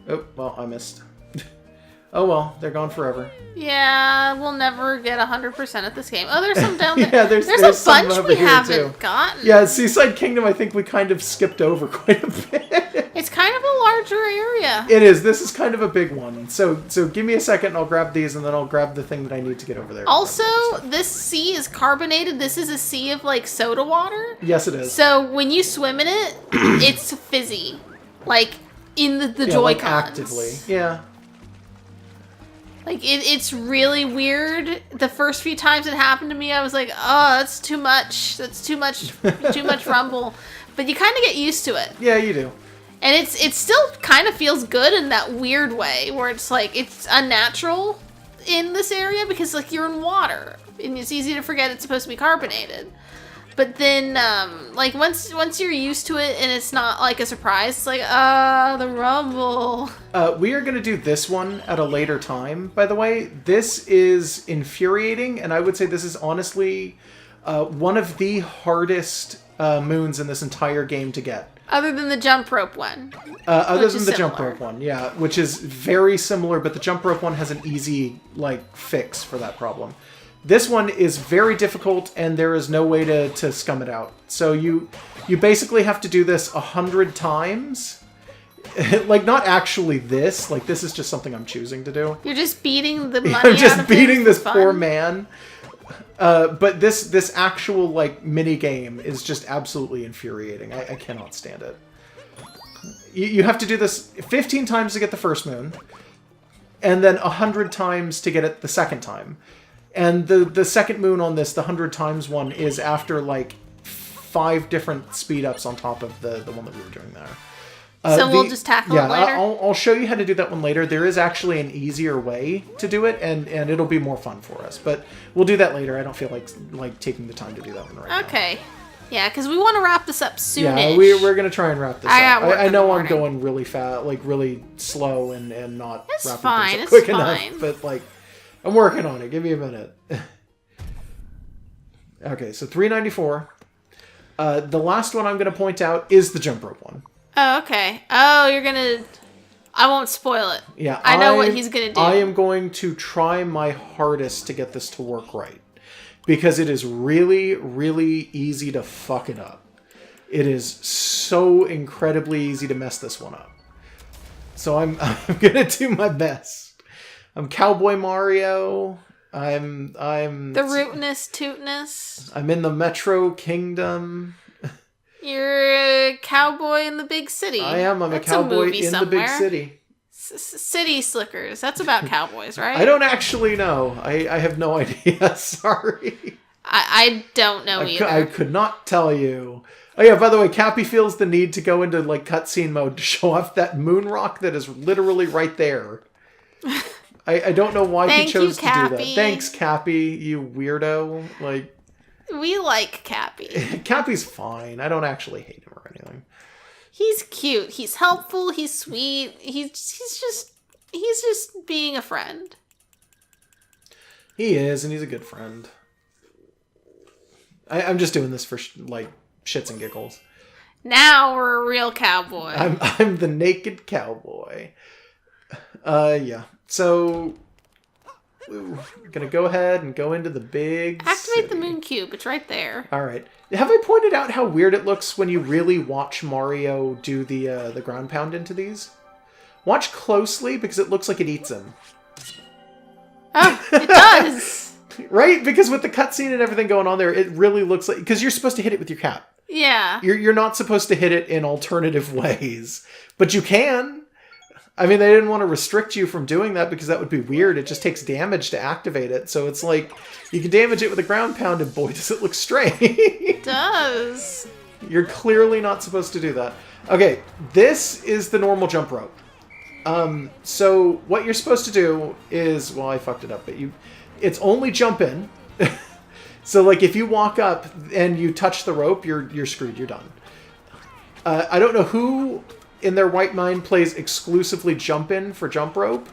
Oh, well, I missed. Oh well, they're gone forever. Yeah, we'll never get 100% at this game. Oh, there's some down there. Yeah, there's a bunch over we here haven't too. gotten. Yeah, Seaside Kingdom, I think we kind of skipped over quite a bit. It's kind of a larger area. It is. This is kind of a big one. So give me a second and I'll grab these and then I'll grab the thing that I need to get over there. Also, this sea is carbonated. This is a sea of like soda water. Yes, it is. So when you swim in it, it's fizzy. Like in the Joy-Cons. Like actively. Yeah. Like, it's really weird. The first few times it happened to me, I was like, oh, that's too much. That's too much rumble. But you kind of get used to it. Yeah, you do. And it still kind of feels good in that weird way, where it's like, it's unnatural in this area because, like, you're in water. And it's easy to forget it's supposed to be carbonated. But then, like, once you're used to it and it's not, like, a surprise, it's like, the rumble. We are going to do this one at a later time, by the way. This is infuriating, and I would say this is honestly one of the hardest moons in this entire game to get. Other than the jump rope one. Other than the jump rope one, yeah, which is very similar, but the jump rope one has an easy, like, fix for that problem. This one is very difficult, and there is no way to scum it out. So you basically have to do this 100 times. Like, not actually this. Like, this is just something I'm choosing to do. You're just beating the money I'm out just of beating this fun. poor man. But this actual, like, mini game is just absolutely infuriating. I cannot stand it. You have to do this 15 times to get the first moon, and then 100 times to get it the second time. And the second moon on this, the 100 times one, is after, like, 5 different speed-ups on top of the one that we were doing there. So we'll just tackle it later? Yeah, I'll show you how to do that one later. There is actually an easier way to do it, and it'll be more fun for us. But we'll do that later. I don't feel like taking the time to do that one right now. Okay. Yeah, because we want to wrap this up soonish. Yeah, we're going to try and wrap this up. I know I'm morning. going really fast, like really slow and not It's wrapping fine. things up It's quick fine. enough. But like, I'm working on it. Give me a minute. Okay, so 394. The last one I'm going to point out is the jump rope one. Oh, okay. Oh, you're going to... I won't spoil it. Yeah, I know what he's going to do. I am going to try my hardest to get this to work right. Because it is really, really easy to fuck it up. It is so incredibly easy to mess this one up. So I'm going to do my best. I'm Cowboy Mario. I'm the rootness tootness. I'm in the Metro Kingdom. You're a cowboy in the big city. I am. I'm That's a cowboy in somewhere. the big city. City Slickers. That's about cowboys, right? I don't actually know. I have no idea. Sorry. I don't know either. I could not tell you. Oh yeah, by the way, Cappy feels the need to go into like cutscene mode to show off that moon rock that is literally right there. I don't know why he chose to do that. Thanks, Cappy, you weirdo. Like, we like Cappy. Cappy's fine. I don't actually hate him or anything. He's cute. He's helpful. He's sweet. He's just being a friend. He is, and he's a good friend. I'm just doing this for like shits and giggles. Now we're a real cowboy. I'm the naked cowboy. Yeah. So we're gonna go ahead and go into the big Activate city. the moon cube. It's right there. All right. Have I pointed out how weird it looks when you really watch Mario do the ground pound into these? Watch closely because it looks like it eats him. Oh, it does. Right? Because with the cutscene and everything going on there, it really looks like... Because you're supposed to hit it with your cap. Yeah. You're not supposed to hit it in alternative ways. But you can. I mean, they didn't want to restrict you from doing that because that would be weird. It just takes damage to activate it. So it's like, you can damage it with a ground pound and boy, does it look strange. It does. You're clearly not supposed to do that. Okay, this is the normal jump rope. So what you're supposed to do is... Well, I fucked it up, but it's only jump in. So like if you walk up and you touch the rope, you're screwed. You're done. I don't know who in their right mind plays exclusively jump in for jump rope,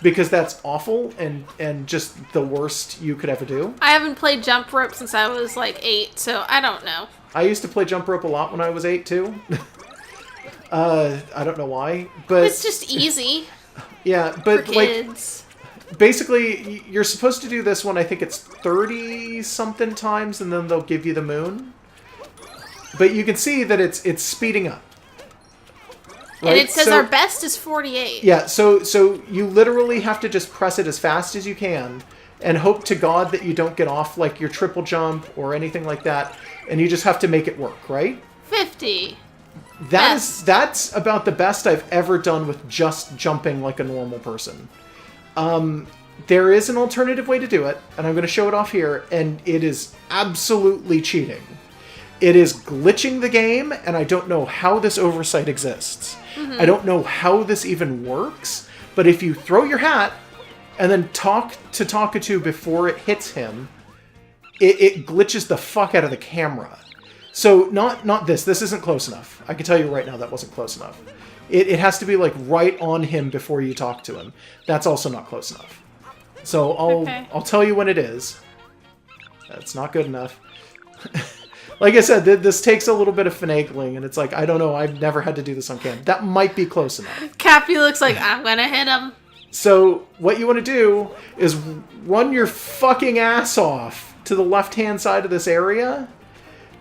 because that's awful and just the worst you could ever do. I haven't played jump rope since I was like 8, so I don't know. I used to play jump rope a lot when I was 8 too. I don't know why, but It's just easy. Yeah, but for like kids. basically you're supposed to do this one. I think it's 30 something times, and then they'll give you the moon. But you can see that it's speeding up. Right? And it says our best is 48. Yeah, so you literally have to just press it as fast as you can and hope to God that you don't get off like your triple jump or anything like that, and you just have to make it work, right? 50. That's about the best I've ever done with just jumping like a normal person. There is an alternative way to do it, and I'm going to show it off here, and it is absolutely cheating. It is glitching the game, and I don't know how this oversight exists. I don't know how this even works, but if you throw your hat and then talk to Takatu before it hits him, it glitches the fuck out of the camera. So not this. This isn't close enough. I can tell you right now that wasn't close enough. It has to be like right on him before you talk to him. That's also not close enough. So I'll tell you when it is. That's not good enough. Like I said, this takes a little bit of finagling, and it's like, I don't know, I've never had to do this on cam. That might be close enough. Cappy looks like, I'm gonna hit him. So what you want to do is run your fucking ass off to the left-hand side of this area,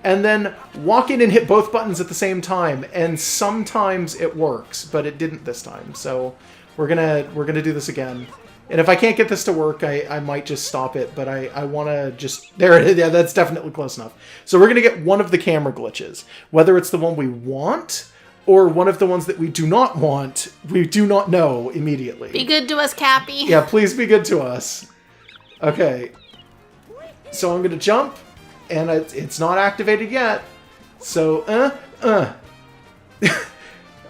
and then walk in and hit both buttons at the same time. And sometimes it works, but it didn't this time. So we're gonna do this again. And if I can't get this to work, I might just stop it, but I want to just... There it is. Yeah, that's definitely close enough. So we're going to get one of the camera glitches. Whether it's the one we want, or one of the ones that we do not want, we do not know immediately. Be good to us, Cappy. Yeah, please be good to us. Okay. So I'm going to jump, and it's not activated yet. So,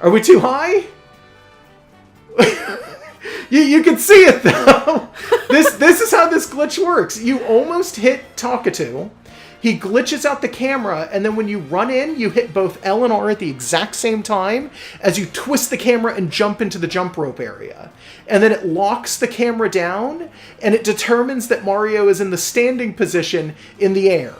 Are we too high? You can see it though. This is how this glitch works. You almost hit Takatu, He glitches out the camera, and then when you run in, you hit both L and R at the exact same time as you twist the camera and jump into the jump rope area. And then it locks the camera down, and it determines that Mario is in the standing position in the air.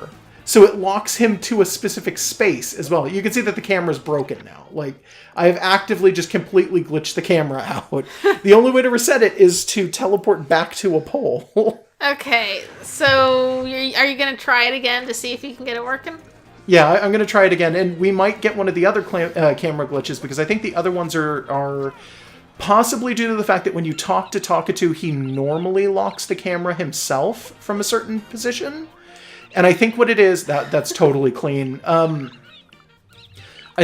So it locks him to a specific space as well. You can see that the camera's broken now. Like, I have actively just completely glitched the camera out. The only way to reset it is to teleport back to a pole. Okay, so are you going to try it again to see if you can get it working? Yeah, I'm going to try it again. And we might get one of the other camera glitches, because I think the other ones are possibly due to the fact that when you talk to Talkatoo, he normally locks the camera himself from a certain position. And I think what it is, that's totally clean. I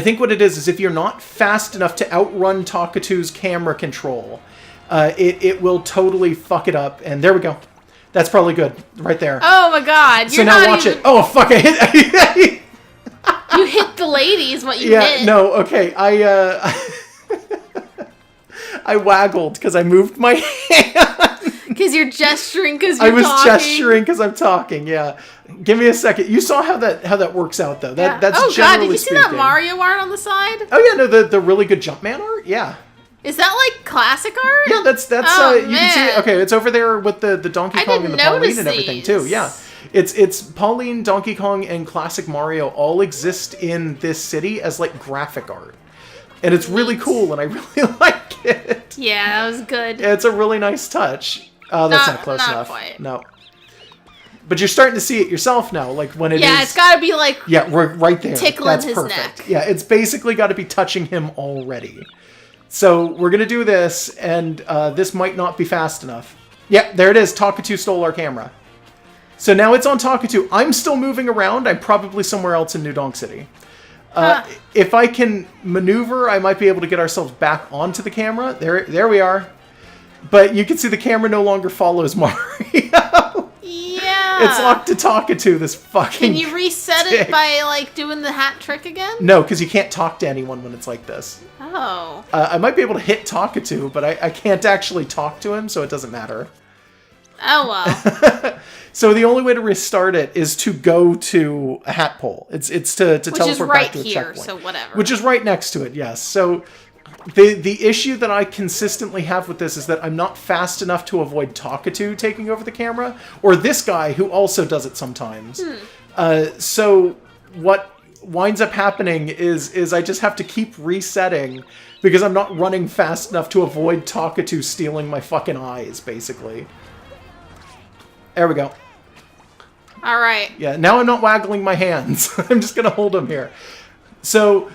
think what it is if you're not fast enough to outrun Talkatoo's camera control, it will totally fuck it up. And there we go. That's probably good. Right there. Oh my god. So now watch it. Oh, fuck. I hit... You hit the lady is what you hit. Yeah, no, okay. I waggled because I moved my hand. Because you're gesturing because you're talking. I was gesturing because I'm talking, yeah. Give me a second. You saw how that works out, though. That's oh, God, did you see speaking. that Mario art on the side? Oh, yeah, no, the really good Jumpman art? Yeah. Is that, like, classic art? Yeah, that's oh, you can see it. Okay, it's over there with the Donkey Kong and the Pauline and everything, too. Yeah. It's Pauline, Donkey Kong, and classic Mario all exist in this city as, like, graphic art. And it's really cool, and I really like it. Yeah, that was good. It's a really nice touch. Oh, that's not close enough. Quite. No. But you're starting to see it yourself now, like when it is... Yeah, it's got to be like... Yeah, we're right there. Tickling that's his perfect. neck. Yeah, it's basically got to be touching him already. So we're going to do this, and this might not be fast enough. Yeah, there it is. Talkatoo stole our camera. So now it's on Talkatoo. I'm still moving around. I'm probably somewhere else in New Donk City. If I can maneuver, I might be able to get ourselves back onto the camera. There we are. But you can see the camera no longer follows Mario. Yeah. It's locked to Talkatoo, this fucking Can you reset dick. it by, like, doing the hat trick again? No, because you can't talk to anyone when it's like this. Oh. I might be able to hit Talkatoo, but I can't actually talk to him, so it doesn't matter. Oh, well. So the only way to restart it is to go to a hat pole. It's to teleport back to a checkpoint. Which is right here, so whatever. Which is right next to it, yes. So the issue that I consistently have with this is that I'm not fast enough to avoid Talkatoo taking over the camera, or this guy who also does it sometimes. So what winds up happening is I just have to keep resetting because I'm not running fast enough to avoid Talkatoo stealing my fucking eyes, basically. There we go. All right. Yeah, now I'm not waggling my hands. I'm just going to hold them here. So,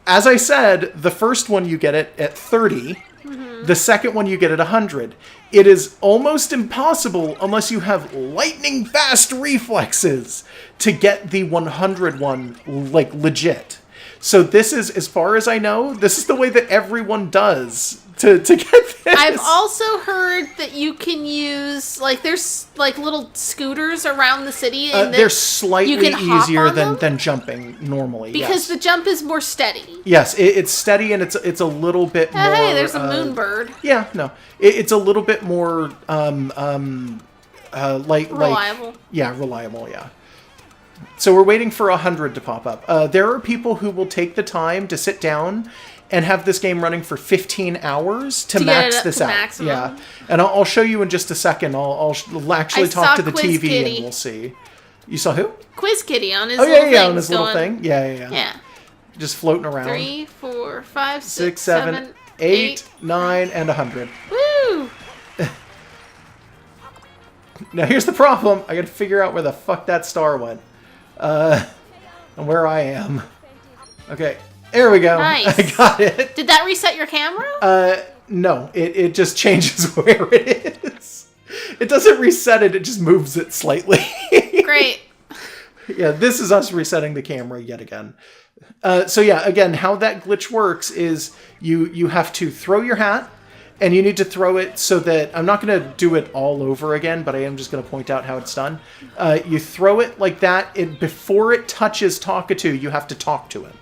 as I said, the first one you get it at 30. Mm-hmm. The second one you get at 100. It is almost impossible, unless you have lightning fast reflexes, to get the 100 one, like, legit. So this is, as far as I know, this is the way that everyone does to get this. I've also heard that you can use, like, there's, like, little scooters around the city. And they're slightly easier than jumping normally. Because the jump is more steady. Yes, it's steady and it's a little bit more... Hey, there's a moonbird. Yeah, no. It's a little bit more, reliable. Reliable, yeah. So we're waiting for 100 to pop up. There are people who will take the time to sit down and have this game running for 15 hours to max this out. Maximum. Yeah, and I'll show you in just a second. I'll actually talk to the TV Kitty. and we'll see. You saw who? Quiz Kitty on his little thing. On his little thing. Yeah. Yeah. Just floating around. 3, 4, 5, 6, 7, 8, 9, and 100. Woo! Now here's the problem. I gotta figure out where the fuck that star went. And where I am. Okay. There we go. Nice. I got it. Did that reset your camera? No. It just changes where it is. It doesn't reset it. It just moves it slightly. Great. Yeah, this is us resetting the camera yet again. So yeah, again, how that glitch works is you have to throw your hat, and you need to throw it so that... I'm not going to do it all over again, but I am just going to point out how it's done. You throw it like that. Before it touches Talkatoo, you have to talk to him.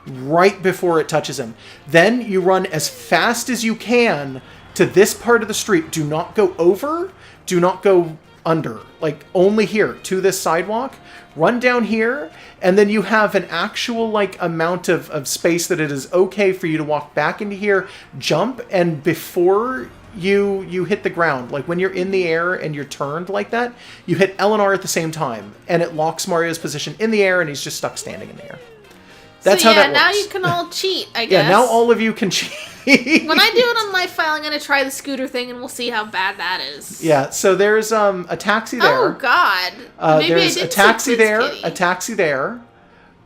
Right before it touches him. Then you run as fast as you can to this part of the street. Do not go over. Do not go under, like only here to this sidewalk, run down here, and then you have an actual like amount of space that it is okay for you to walk back into here, jump, and before you hit the ground, like when you're in the air and you're turned like that, you hit L and R at the same time, and it locks Mario's position in the air, and he's just stuck standing in the air. That's so, how that works. Now you can all cheat, I guess. Yeah, now all of you can cheat. When I do it on Live File, I'm going to try the scooter thing, and we'll see how bad that is. Yeah, so there's a taxi there. Oh, God. Maybe there's I did a taxi there, Kitty. a taxi there.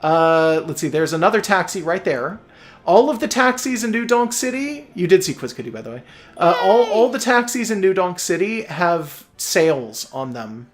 Let's see, there's another taxi right there. All of the taxis in New Donk City, you did see Quiz Kitty, by the way. All the taxis in New Donk City have sails on them.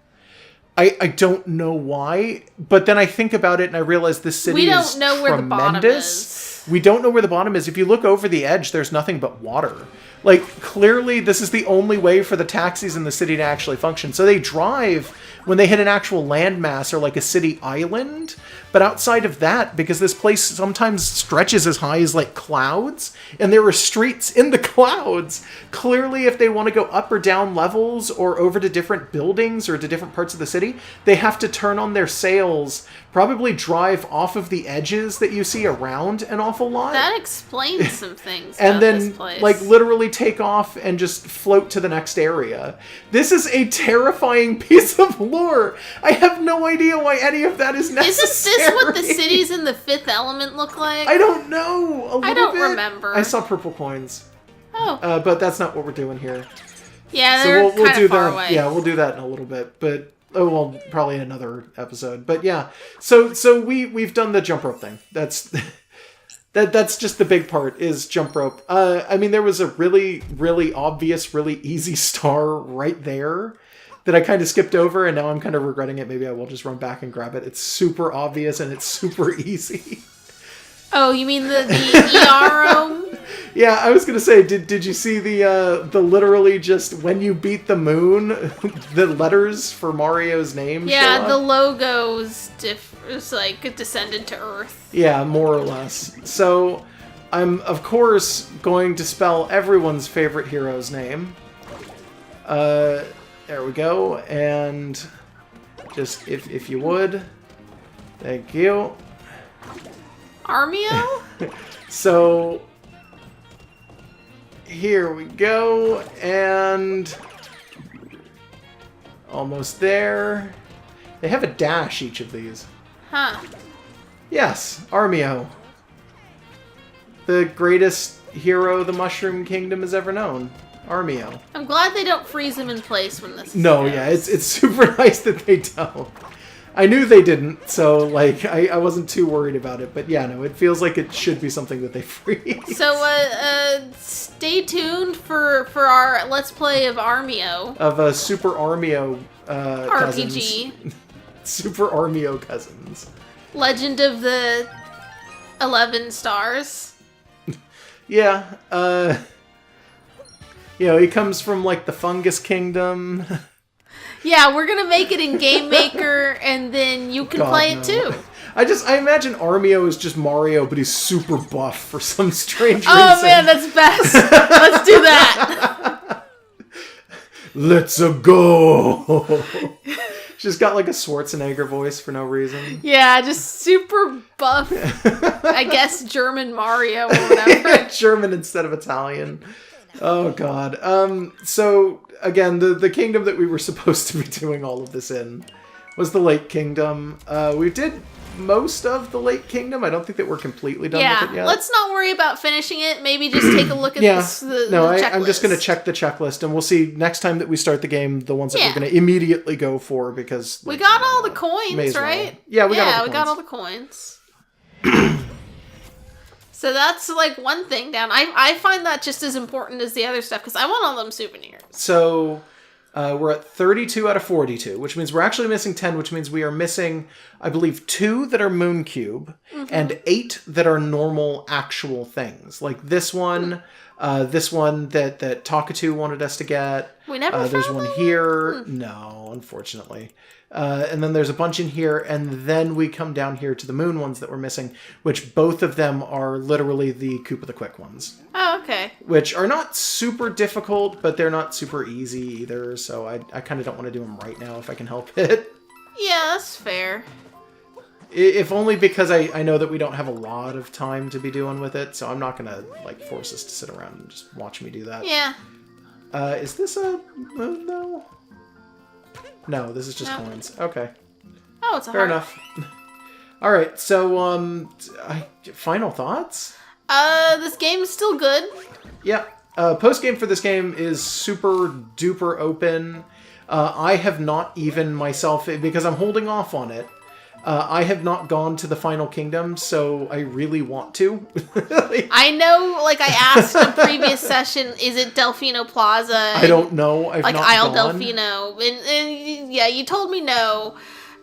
I don't know why, but then I think about it and I realize this city is tremendous. We don't know where the bottom is. We don't know where the bottom is. If you look over the edge, there's nothing but water. Like, clearly this is the only way for the taxis in the city to actually function. So they drive when they hit an actual landmass or like a city island. But outside of that, because this place sometimes stretches as high as like clouds, and there are streets in the clouds, clearly if they want to go up or down levels or over to different buildings or to different parts of the city, they have to turn on their sails, probably drive off of the edges that you see around an awful lot. That explains some things and about then this place. Like literally take off and just float to the next area. This is a terrifying piece of lore. I have no idea why any of that is necessary. Isn't this what the cities in the Fifth Element look like? I don't know. I don't remember. I saw purple coins. Oh. But that's not what we're doing here. Yeah, they're we'll kind do of far that. away. Yeah, we'll do that in a little bit. But probably in another episode. But yeah, so we've done the jump rope thing. That's just the big part is jump rope. I mean, there was a really, really obvious, really easy star right there that I kind of skipped over, and now I'm kind of regretting it. Maybe I will just run back and grab it. It's super obvious and it's super easy. Oh, you mean the ERO? Yeah, I was gonna say, did you see the literally just when you beat the moon, the letters for Mario's name? Yeah, show up? the logo's it's like descended to Earth. Yeah, more or less. So, I'm of course going to spell everyone's favorite hero's name. There we go, and just if you would, thank you. Armio? So here we go, and almost there. They have a dash, each of these. Huh. Yes, Armio. The greatest hero the Mushroom Kingdom has ever known. Armio. I'm glad they don't freeze him in place when this No, yeah, it's super nice that they don't. I knew they didn't, so, like, I wasn't too worried about it. But, yeah, no, it feels like it should be something that they freeze. So, stay tuned for our Let's Play of Armio. Of Super Armio RPG. Cousins. Super Armio Cousins. Legend of the 11 Stars. Yeah, you know, he comes from, like, the Fungus Kingdom. Yeah, we're gonna make it in Game Maker, and then you can play it too. I imagine Armio is just Mario, but he's super buff for some strange reason. Oh man, that's best. Let's do that. Let's go. She's got like a Schwarzenegger voice for no reason. Yeah, just super buff. I guess German Mario or whatever. German instead of Italian. Oh god. So again, the kingdom that we were supposed to be doing all of this in was the Lake Kingdom. We did most of the Lake Kingdom. I don't think that we're completely done with it yet. Let's not worry about finishing it. Maybe just take a look at the checklist. I'm just going to check the checklist, and we'll see next time that we start the game the ones that we're going to immediately go for, because we got all the coins, right? Well. Yeah, we got all the coins. So that's like one thing down. I find that just as important as the other stuff because I want all them souvenirs. So we're at 32 out of 42, which means we're actually missing 10, which means we are missing, I believe, 2 that are Moon Cube and 8 that are normal actual things. Like this one, This one that Talkatu wanted us to get. We never There's found one that here. No, unfortunately. And then there's a bunch in here, and then we come down here to the moon ones that we're missing, which both of them are literally the Koopa the Quick ones. Oh, okay. Which are not super difficult, but they're not super easy either, so I kind of don't want to do them right now if I can help it. Yeah, that's fair. If only because I know that we don't have a lot of time to be doing with it, so I'm not going to like force us to sit around and just watch me do that. Yeah. Is this a moon, though? No, this is just coins. Okay. Oh, it's a Fair heart. enough. All right, so final thoughts? This game is still good. Yeah. Post game for this game is super duper open. I have not even myself, because I'm holding off on it. I have not gone to the final kingdom, so I really want to. I know, like I asked in a previous session, is it Delfino Plaza? I don't know. I've like not Isle gone. Delfino, and yeah, you told me no,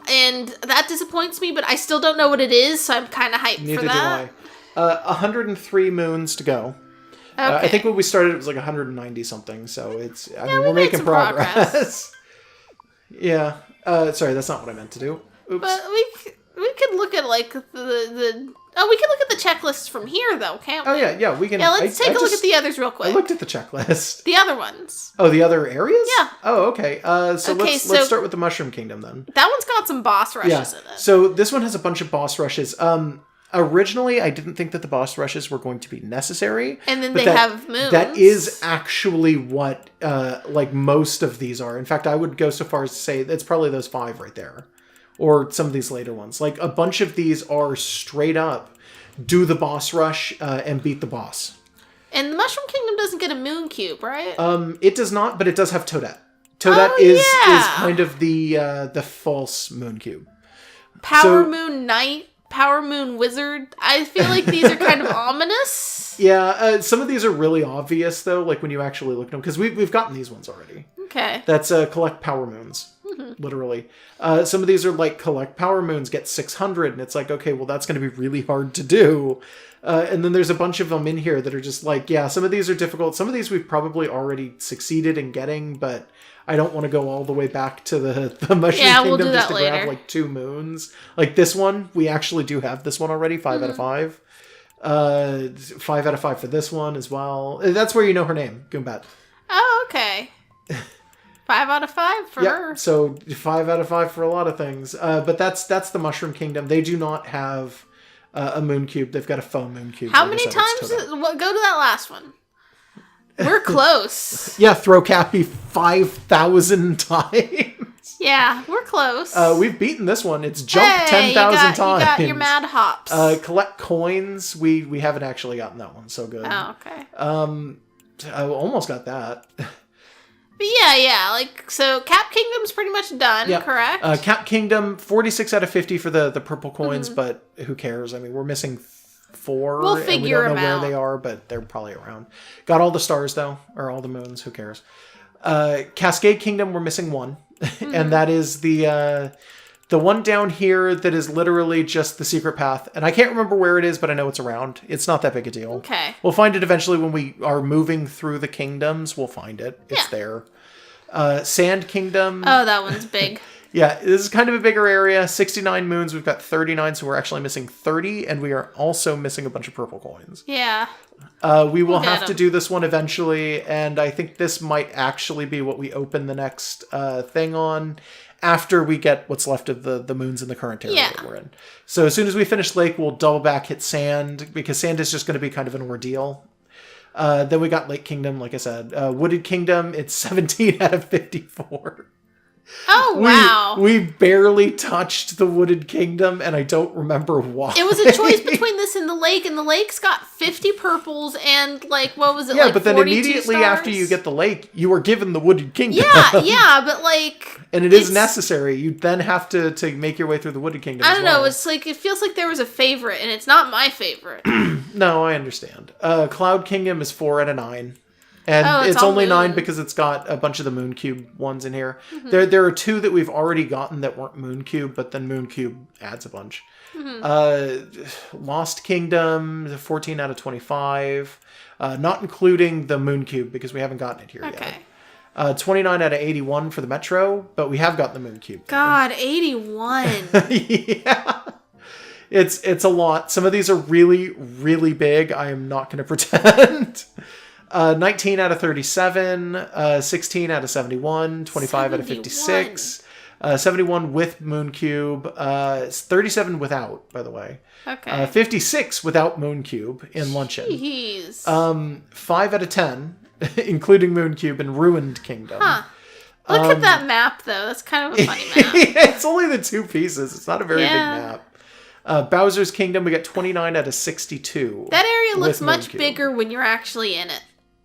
and that disappoints me. But I still don't know what it is, so I'm kind of hyped Neither for that. do I. 103 moons to go. Okay. I think when we started, it was like 190 something. So it's. I mean, we're made making some progress. Yeah. Sorry, that's not what I meant to do. Oops. But we could look at like the we can look at the checklists from here though, can't we? Oh yeah, we can. Yeah, let's take a look at the others real quick. I looked at the checklist. The other ones. Oh, the other areas? Yeah. Oh, okay. So Okay, let's start with the Mushroom Kingdom then. That one's got some boss rushes in it. So this one has a bunch of boss rushes. Originally, I didn't think that the boss rushes were going to be necessary. And then but they have moons. That is actually what like most of these are. In fact, I would go so far as to say it's probably those 5 right there. Or some of these later ones. Like, a bunch of these are straight up do the boss rush and beat the boss. And the Mushroom Kingdom doesn't get a moon cube, right? It does not, but it does have Toadette. Toadette is kind of the false moon cube. Power Moon Knight, Power Moon Wizard. I feel like these are kind of ominous. Yeah, some of these are really obvious, though, like when you actually look at them. Because we've gotten these ones already. Okay. That's collect power moons. Literally. Some of these are like collect power moons, get 600, and it's like, okay, well, that's going to be really hard to do. And then there's a bunch of them in here that are just like, yeah, some of these are difficult. Some of these we've probably already succeeded in getting, but I don't want to go all the way back to the Mushroom Kingdom we'll do just that to grab later. like 2 moons. Like this one, we actually do have this one already, 5 out of 5. 5 out of 5 for this one as well. That's where you know her name, Goombat. Oh, okay. 5 out of 5 for her. So 5 out of 5 for a lot of things. But that's the Mushroom Kingdom. They do not have a moon cube. They've got a foam moon cube. How Like I many said, times? it's Toadette. Go to that last one. We're close. Yeah, throw Cappy 5,000 times. Yeah, we're close. We've beaten this one. It's jumped 10,000 times. You got your mad hops. Collect coins. We haven't actually gotten that one. So good. Oh, okay. I almost got that. But yeah, like, so Cap Kingdom's pretty much done, correct? Cap Kingdom, 46 out of 50 for the purple coins, but who cares? I mean, we're missing 4, We'll and we figure don't know them where out. they are, but they're probably around. Got all the stars, though, or all the moons, who cares? Cascade Kingdom, we're missing 1, and that is the one down here that is literally just the secret path. And I can't remember where it is, but I know it's around. It's not that big a deal. Okay. We'll find it eventually when we are moving through the kingdoms. We'll find it. It's there. Sand Kingdom. Oh, that one's big. Yeah, this is kind of a bigger area. 69 moons. We've got 39, so we're actually missing 30, and we are also missing a bunch of purple coins. Yeah. We will We'll have get to 'em. do this one eventually, and I think this might actually be what we open the next thing on after we get what's left of the moons in the current area that we're in. So as soon as we finish Lake, we'll double back, hit Sand, because Sand is just going to be kind of an ordeal. Then we got Lake Kingdom, like I said. Wooded Kingdom, it's 17 out of 54. Oh, wow. We barely touched the Wooded Kingdom, and I don't remember why. It was a choice between this and the lake's got 50 purples and, like, what was it, Yeah, like but then 42 immediately stars? after you get the lake, you are given the Wooded Kingdom. Yeah, but, like... And it is necessary. You then have to make your way through the Wooded Kingdom I don't know, it's like, it feels like there was a favorite, and it's not my favorite. No, I understand. Cloud Kingdom is 4 out of 9. And it's it's all only 9 moon. because it's got a bunch of the Mooncube ones in here. There are 2 that we've already gotten that weren't Mooncube, but then Mooncube adds a bunch. Lost Kingdom, 14 out of 25. Not including the Mooncube because we haven't gotten it here yet. 29 out of 81 for the Metro, but we have gotten the Mooncube. God, 81. Yeah. It's a lot. Some of these are really, really big. I am not going to pretend. 19 out of 37, 16 out of 71, 25 out of 56, 71 with Mooncube, 37 without, by the way. Okay. 56 without Mooncube in Luncheon. Jeez. 5 out of 10, including Mooncube and Ruined Kingdom. Huh. Look at that map, though. That's kind of a funny map. It's only the 2 pieces. It's not a very big map. Bowser's Kingdom, we got 29 out of 62. That area looks with much Mooncube. bigger when you're actually in it.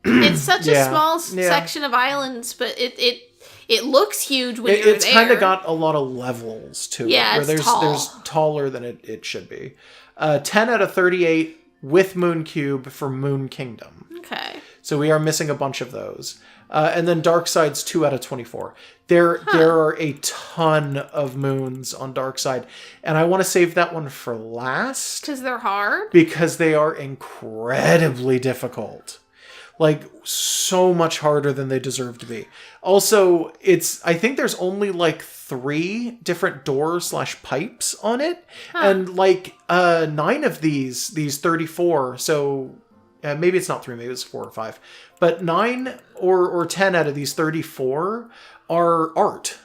It's such a small section of islands, but it looks huge when you're there. It's kind of got a lot of levels to it. Yeah, Where it's tall. There's taller than it should be. 10 out of 38 with Mooncube for Moon Kingdom. Okay. So we are missing a bunch of those. And then Darkside's 2 out of 24. There are a ton of moons on Darkside. And I want to save that one for last. Because they're hard? Because they are incredibly difficult. Like, so much harder than they deserve to be. Also, I think there's only like 3 different doors/pipes on it. And like 9 of these 34, so maybe it's not 3, maybe it's 4 or 5. But 9 or 10 out of these 34 are art.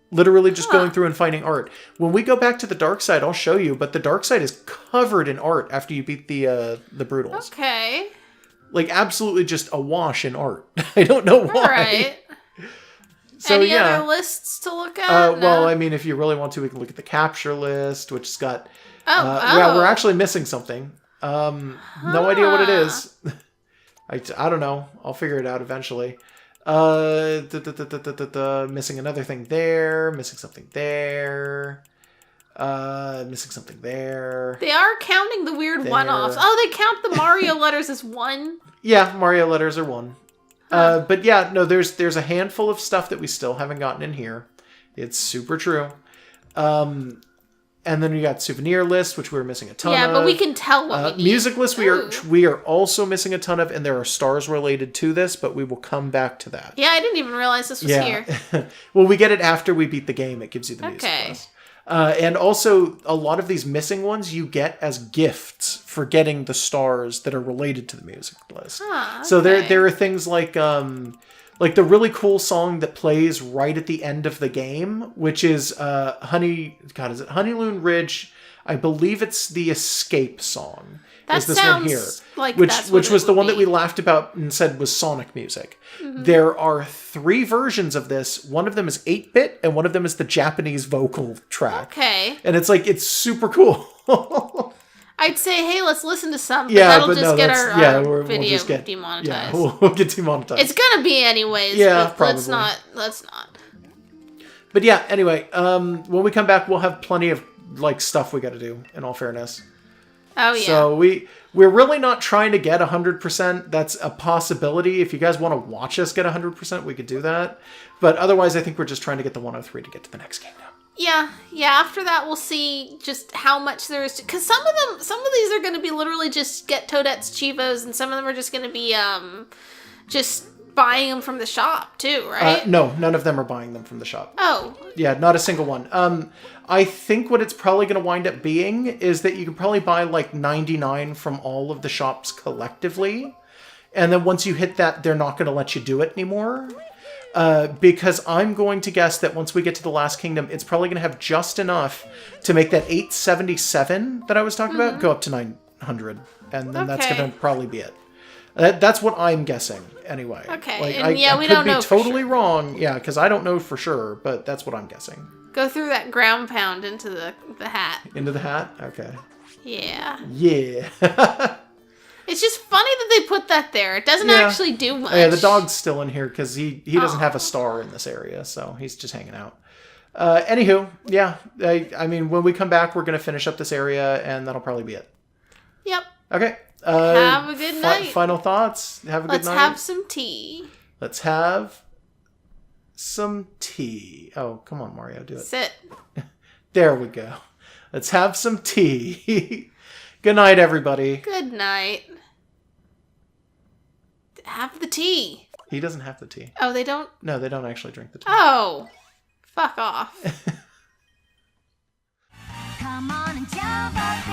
Literally just going through and finding art. When we go back to the dark side, I'll show you, but the dark side is covered in art after you beat the Brutals. Okay. Like, absolutely just awash in art. I don't know why. All right. So, Any other lists to look at? Well, I mean, if you really want to, we can look at the capture list, which has got... Yeah, we're actually missing something. No idea what it is. I don't know. I'll figure it out eventually. Missing another thing there. Missing something there. Missing something there. They are counting the weird one-offs. Oh, they count the Mario letters as 1? Yeah, Mario letters are 1. But yeah, no, there's a handful of stuff that we still haven't gotten in here. It's super true. And then we got souvenir list, which we're missing a ton of. Yeah, but we can tell what we need. Music list, we are also missing a ton of, and there are stars related to this, but we will come back to that. Yeah, I didn't even realize this was here. Well, we get it after we beat the game. It gives you the music list. And also, a lot of these missing ones you get as gifts for getting the stars that are related to the music list. So there are things like the really cool song that plays right at the end of the game, which is Honeyloon Ridge? I believe it's the Escape song. That is this sounds one here, like which was the one that we laughed about and said was Sonic music. Mm-hmm. There are 3 versions of this. One of them is 8-bit, and one of them is the Japanese vocal track. Okay. And it's like, it's super cool. I'd say, hey, let's listen to some, but that'll just get our video we'll just get demonetized. Yeah, we'll get demonetized. It's gonna be anyways. Yeah, but probably. Let's not. But yeah, anyway, when we come back, we'll have plenty of like stuff we got to do. In all fairness. Oh yeah. So we're really not trying to get 100%. That's a possibility. If you guys want to watch us get 100%, we could do that. But otherwise, I think we're just trying to get the 103 to get to the next kingdom. Yeah. After that, we'll see just how much there is. Because some of these are going to be literally just get Toadette's Chivos, and some of them are just going to be just buying them from the shop too, right? No, none of them are buying them from the shop. Oh. Yeah, not a single one. I think what it's probably going to wind up being is that you can probably buy like 99 from all of the shops collectively. And then once you hit that, they're not going to let you do it anymore. Because I'm going to guess that once we get to the last kingdom, it's probably going to have just enough to make that 877 that I was talking about go up to 900. And then that's going to probably be it. That's what I'm guessing, anyway. Okay, like, and I we could don't be know totally for sure. wrong. Yeah, because I don't know for sure, but that's what I'm guessing. Go through that ground pound into the hat. Into the hat? Okay. Yeah. Yeah. It's just funny that they put that there. It doesn't actually do much. Yeah, the dog's still in here because he doesn't have a star in this area, so he's just hanging out. Anywho, yeah. I mean, when we come back, we're going to finish up this area, and that'll probably be it. Yep. Okay. Have a good night. Final thoughts. Have a good night. Let's have some tea. Let's have some tea. Oh, come on, Mario, do it. Sit. There we go. Let's have some tea. Good night, everybody. Good night. Have the tea. He doesn't have the tea. Oh, they don't? No, they don't actually drink the tea. Oh, fuck off. Come on and jump up.